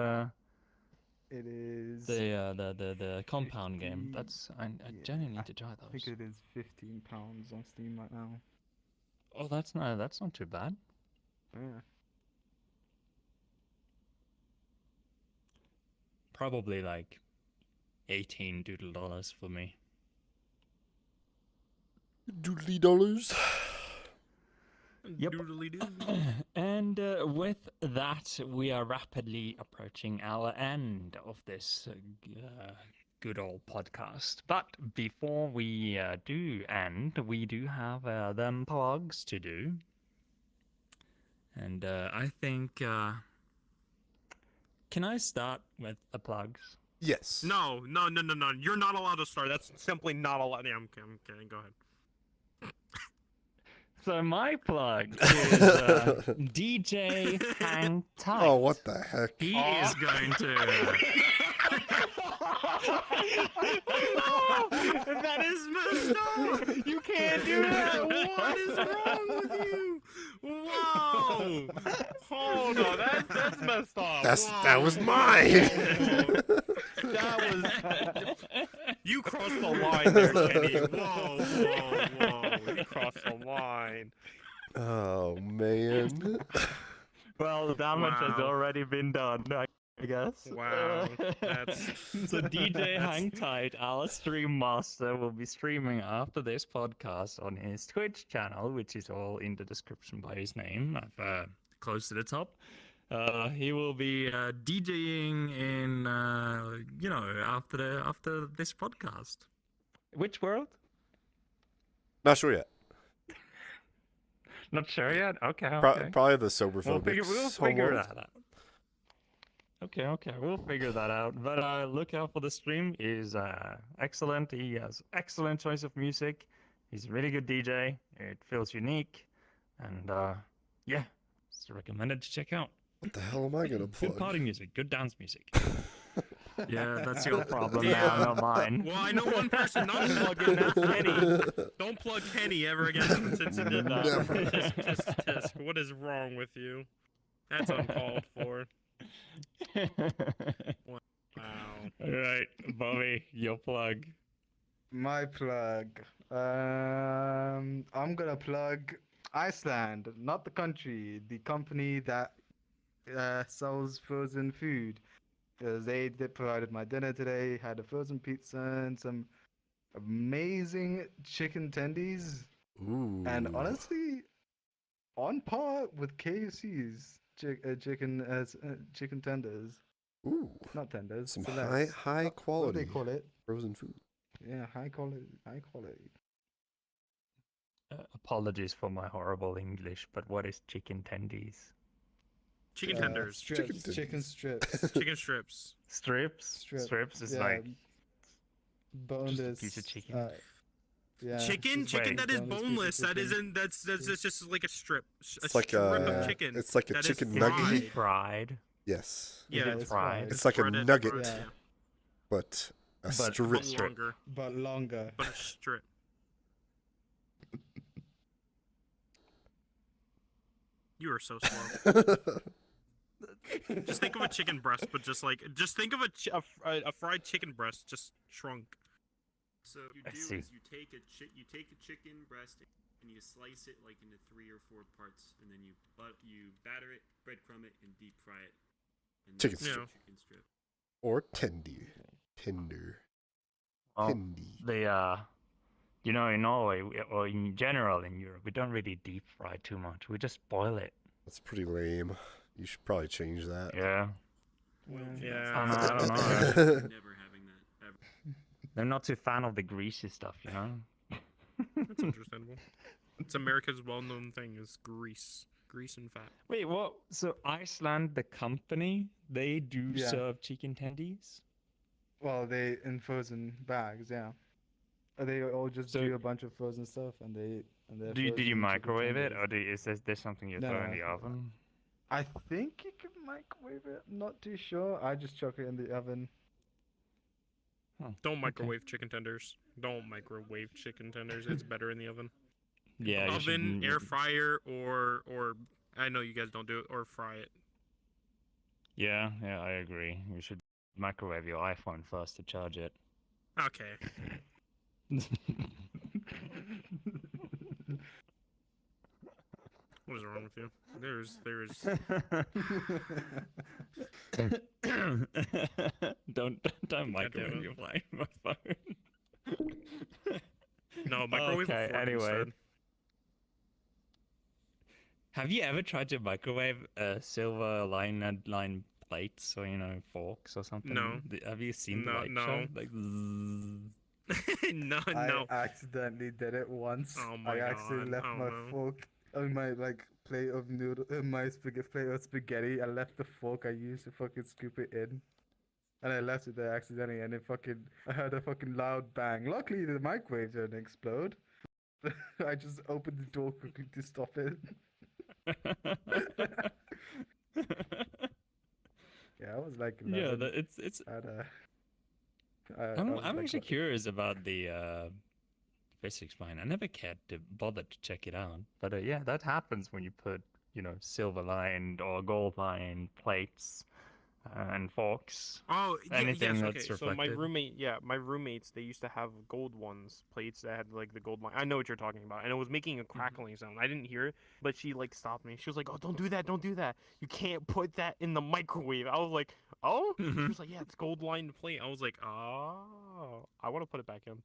It is. the compound game. 15 That's I yeah, genuinely need to try I think those. it is £15 on Steam right now. Oh, that's not too bad. Yeah. Probably like $18 doodle for me. Doodly dollars. Yep. Doodly-doo. And with that, we are rapidly approaching our end of this good old podcast. But before we do end, we do have them plugs to do. And I think... can I start with the plugs? Yes. No. You're not allowed to start. That's simply not allowed. Yeah, I'm kidding. Go ahead. So my plug is DJ Hang Tight. Oh, what the heck? He is going to... That is messed up. You can't do that. What is wrong with you? Whoa. Hold on. That's messed up. That was mine. That was. You crossed the line there, Kenny. Whoa. You crossed the line. Oh man. Well, the damage has Wow. already been done, I guess. Wow, that's- So DJ that's- Hang Tight, our stream master, will be streaming after this podcast on his Twitch channel, which is all in the description by his name. I've close to the top. He will be DJing in, after this podcast. Which world? Not sure yet. Not sure yet. Okay. Probably the sober We'll figure homeworld. that out. Okay, we'll figure that out. But look out for the stream. He's excellent. He has excellent choice of music. He's a really good DJ. It feels unique, and yeah, it's recommended to check out. What the hell am I gonna plug? Good party music, good dance music. Yeah, that's your problem Yeah. now, not mine. Well, I know one person not to plug in. That's Kenny. Don't plug Kenny ever again since he did that. Never. Tisk. What is wrong with you? That's uncalled for. Wow. All right, Bobby, your plug. My plug. I'm gonna plug Iceland, not the country, the company that sells frozen food. Because they provided my dinner today, had a frozen pizza and some amazing chicken tendies. Ooh. And honestly, on par with KFC's chicken tenders. Ooh. Not tenders. Some fillets. high What do quality they call it? frozen food. Yeah, high quality. High quality. Apologies for my horrible English, but what is chicken tendies? Chicken tenders, Strips. Chicken tendies. strips. chicken strips. Strips? Strips is yeah, like boneless. piece of chicken. Yeah. Chicken just Wait. that is boneless piece of boneless. That chicken. isn't. That's just like a strip. It's like strip a of chicken. it's like a that is chicken fried. nugget. Is it fried? Yes. Yeah, Is it fried? It's like a breaded nugget. fried, Yeah. But a But- strip. But strip. longer. But longer. But a strip. You are so slow. Just think of a chicken breast, but just think of a fried chicken breast, just shrunk. So what you I do see. is you take a chicken breast and you slice it like into 3 or 4 parts, and then you batter it, breadcrumb it, and deep fry it. And Chicken that's strip. Chicken strip. Or tendy. Tender. Oh, Tendy. they you know, in Norway or in general in Europe, we don't really deep fry too much. We just boil it. That's pretty lame. You should probably change that. Yeah. Yeah. I don't know. Never having that ever. I'm not too fan of the greasy stuff, you know. That's understandable. It's America's well-known thing is grease and fat. Wait, what? So Iceland, the company, they do Yeah. serve chicken tendies? Well, they in frozen bags, yeah. They all just So- do a bunch of frozen stuff, and they're Did you frozen chicken microwave it, tenders. or is there something you No, throw no, in the I- oven? I think you can microwave it. I'm not too sure. I just chuck it in the oven. Don't microwave chicken tenders. Don't microwave chicken tenders. It's better in the oven. Yeah, you Oven, should- air fryer, or I know you guys don't do it, or fry it. Yeah, I agree. You should microwave your iPhone first to charge it. Okay. What is wrong with you? There's don't microwave it. your phone. no microwave. Okay, before you anyway. said. Have you ever tried to microwave silver line plates or forks or something? No. Have you seen the No, light no. show? Like, zzz. no. I accidentally did it once. Oh my I accidentally God, left oh my no. fork on my plate of noodle, my plate of spaghetti. I left the fork I used to fucking scoop it in, and I left it there accidentally, and I heard a fucking loud bang. Luckily, the microwave didn't explode. I just opened the door quickly to stop it. Yeah, I was like 11. Yeah, it's. I'm actually curious about the physics behind. I never cared to bother to check it out, but yeah, that happens when you put silver lined or gold lined plates and forks. Oh, Anything yes, that's okay. So my reflected. roommates, they used to have gold ones, plates that had like the gold line. I know what you're talking about, and it was making a crackling sound. I didn't hear it, but she stopped me. She was like, "Oh, don't do that! Don't do that! You can't put that in the microwave." I was like, "Oh," she was like, "Yeah, it's gold lined plate." I was like, "Oh, I want to put it back in."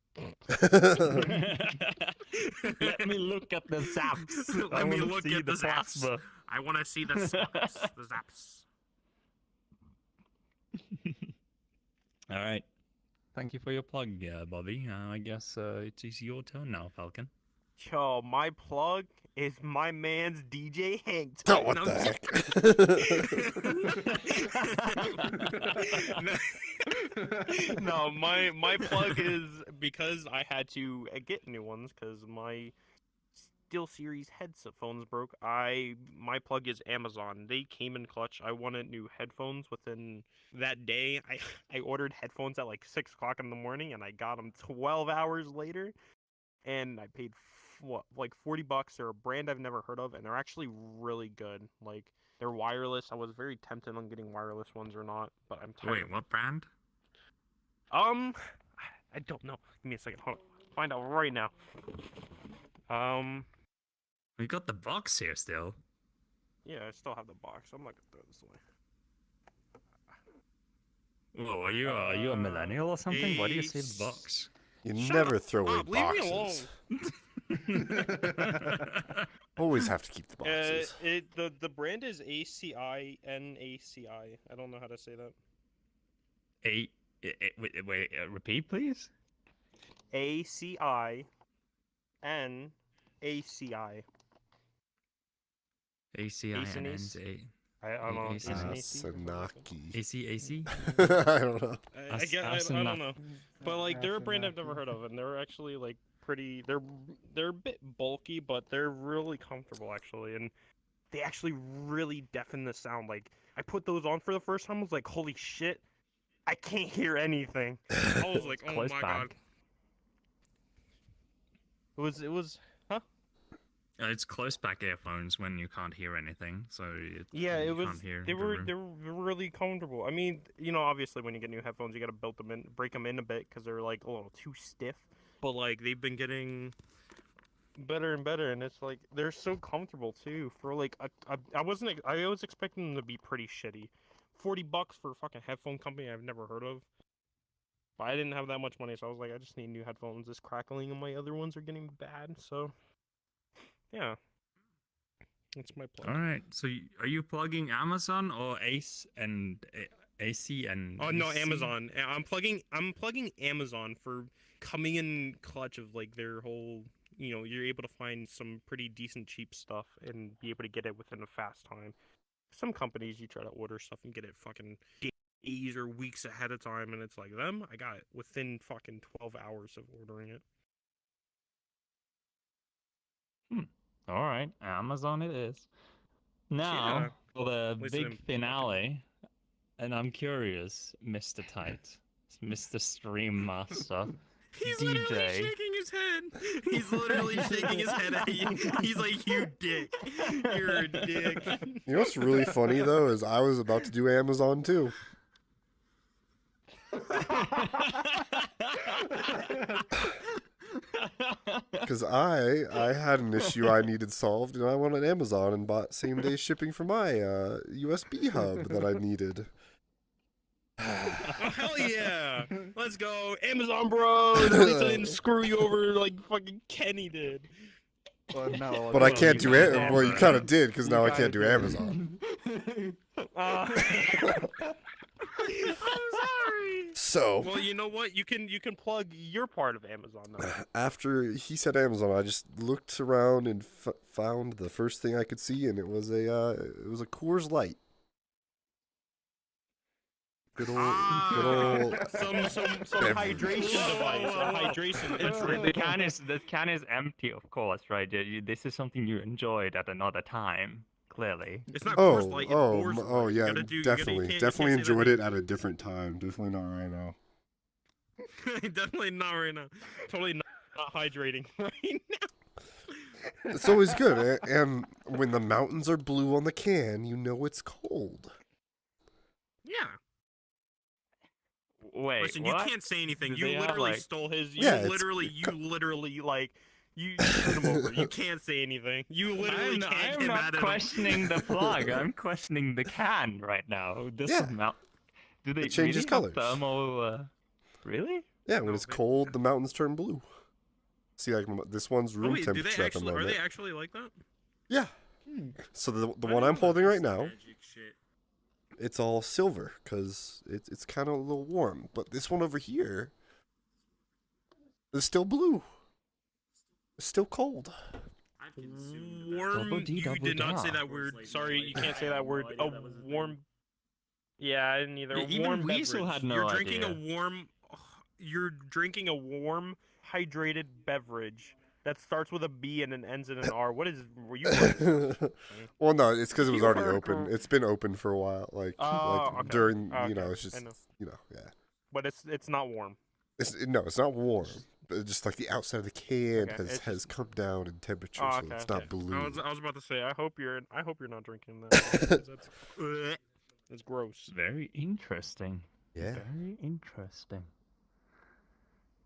Let me look at the zaps. I Let me wanna look see at the zaps. plasma. I want to see the zaps. The zaps. All right. Thank you for your plug, Bobby. I guess it is your turn now, Falcon. Yo, my plug is my man's DJ Hank. Oh, what No, the heck? no, my plug is because I had to get new ones because my SteelSeries headphones broke. My plug is Amazon. They came in clutch. I wanted new headphones within that day. I ordered headphones at like 6 o'clock in the morning and I got them 12 hours later, and I paid like $40. They're a brand I've never heard of, and they're actually really good. Like, they're wireless. I was very tempted on getting wireless ones or not, but I'm tired. Wait, what brand? I don't know. Give me a second. Hold on. Find out right now. We got the box here still. Yeah, I still have the box. I'm not gonna throw this away. Whoa, are you a millennial or something? Why do you save the box? You Shut never up. throw away Stop, leave me boxes. Always have to keep the boxes. The brand is ACINACI. I don't know how to say that. Wait, repeat, please. ACINACI. ACINNA. I don't know. Sanaki. AC. I don't know. I don't know. But like they're a brand I've never heard of, and they're actually like pretty. They're a bit bulky, but they're really comfortable actually, and they actually really deafen the sound. Like I put those on for the first time, I was like, holy shit, I can't hear anything. I was like, oh Close my back. god. It was. It's close back earphones when you can't hear anything, so Yeah, you it was. can't hear They the were room. really comfortable. I mean, you know, obviously when you get new headphones, you gotta break them in a bit because they're like a little too stiff. But like they've been getting better and better, and it's like they're so comfortable too. For like I was expecting them to be pretty shitty. $40 for a fucking headphone company I've never heard of. But I didn't have that much money, so I was like, I just need new headphones. This crackling in my other ones are getting bad, so yeah. That's my plug. All right. So, are you plugging Amazon or AC and Oh no, AC? Amazon. I'm plugging Amazon for coming in clutch of like their whole. You know, you're able to find some pretty decent cheap stuff and be able to get it within a fast time. Some companies you try to order stuff and get it fucking days or weeks ahead of time, and it's like them. I got it within fucking 12 hours of ordering it. All right, Amazon it is. Now Yeah. for the At least big I'm finale, and I'm curious, Mr. Tight, Mr. Stream Master, He's literally DJ. shaking his head. He's literally shaking his head at you. He's like, you dick. You're a dick. You know what's really funny though is I was about to do Amazon too. Because I had an issue I needed solved, and I went on Amazon and bought same day shipping for my USB hub that I needed. Oh hell yeah! Let's go, Amazon Bros. At least I didn't screw you over like fucking Kenny did. Well, no, But I no, can't you do gotta it. Well, you Amazon. kind of did because You now I gotta can't do do it. Amazon. I'm sorry. So Well, you know what? You can plug your part of Amazon now. after he said Amazon, I just looked around and found the first thing I could see, and it was a Coors Light. Good old some beverage. hydration device or hydration. It's, instrument. the can is empty, of course, right? This is something you enjoyed at another time, clearly. It's not Coors Light. It's oh, Coors oh, Light. You yeah, gotta do- you definitely, can't definitely say that enjoyed you- it at a different time. Definitely not right now. Definitely not right now. Totally not hydrating right now. It's always good, and when the mountains are blue on the can, you know it's cold. Yeah. Wait, Listen, what? you can't say anything. Do You they have, literally like- stole his. Yeah, You it's- literally like. You screwed him over. You can't say anything. You literally can't I'm get not mad at him. questioning the plug. I'm questioning the can right now. This Yeah. amount. Do they It changes really have colors. thermal? Really? Yeah, when it's cold, the mountains turn blue. See, like this one's Oh, room wait, do they temperature at the actually? Are moment. they actually like that? Yeah. Hmm. So the I one didn't I'm know holding that. right now, Magic shit. it's all silver because it's kind of a little warm. But this one over here is still blue. It's still cold. I've consumed Warm. Double D, You double did not say da. that word. Like, Sorry, like, you can't I say had that no word. idea A that was a thing. warm. Yeah, I didn't either. A Even warm Weazl beverage. had no You're drinking idea. a warm. You're drinking a warm, hydrated beverage that starts with a B and then ends in an R. What is? Were you? Well, no, it's because it was You already are open. gr- It's been open for a while, like Oh, okay. during Oh, you know, okay. it's just I know. yeah. But it's not warm. No, it's not warm. But just like the outside of the can Okay, it's has come down in temperature, Oh, so okay, it's not okay. blue. I was about to say. I hope you're not drinking that. 'Cause that's gross. Very interesting. Yeah. Very interesting.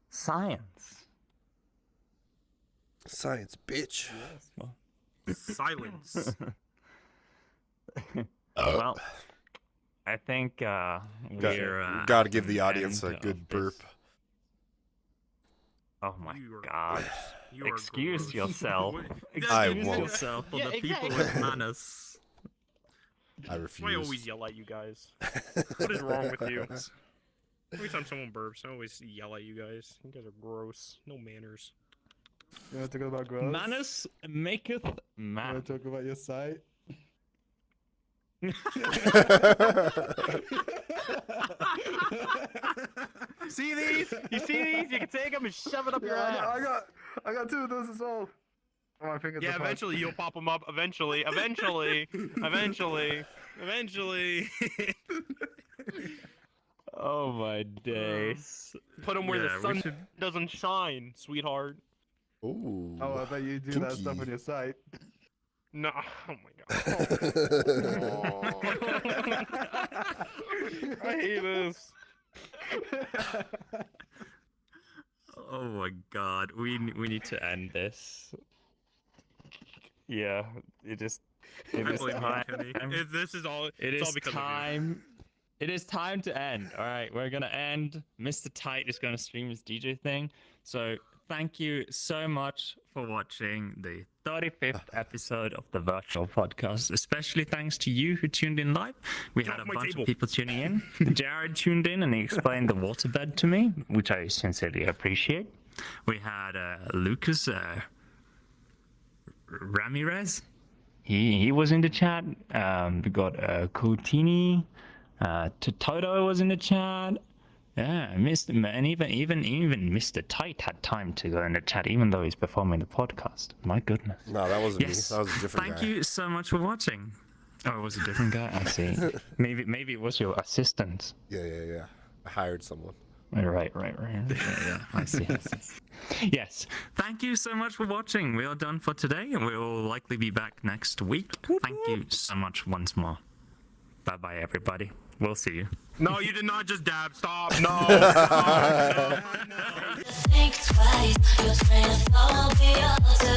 Science. Science, bitch. Yes. Well, Silence. Well, I think we're Got to give the at audience end a of good this. burp. Oh my You are god! You are Excuse gross. yourself. What- I Excuse won't. yourself for Yeah, the people exactly. with manners. I I refuse. always yell at you guys. What is wrong with you? Every time someone burps, I always yell at you guys. You guys are gross. No manners. You want to talk about gross? Manners maketh You man. want to talk about your site? See these? You see these? You can take them and shove it up your ass. I got 2 of those as well. Oh, my fingers Yeah, are eventually you'll pop them up. Eventually. Oh my days. Put them where Yeah, the we sun should- doesn't shine, sweetheart. Ooh. Oh, I bet you do that stuff Kinky. on your site. No. Oh my god. I hate this. Oh my god, we need to end this. Yeah, it is I time. believe you, Kenny. This is all. It It's all is because time. It is time to end. All right, we're gonna end. Mr. Tight is gonna stream his DJ thing. So thank you so much for watching the 35th episode of the virtual podcast. Especially thanks to you who tuned in live. We Get had a off my bunch table. of people tuning in. Jared tuned in and he explained the waterbed to me, which I sincerely appreciate. We had Lucas Ramirez. He was in the chat. We got Coutini. Toto was in the chat. Yeah, Mr. And even Mr. Tight had time to go in the chat, even though he's performing the podcast. My goodness. No, that wasn't Yes. me. That was a different Thank guy. you so much for watching. Oh, it was a different guy. I see. Maybe it was your assistant. Yeah. I hired someone. Right. Yeah, I see. Yes. Thank you so much for watching. We are done for today, and we will likely be back next week. Thank you so much once more. Bye, everybody. We'll see you. No, you did not just dab. Stop. No. Think twice, your train of thought will be altered.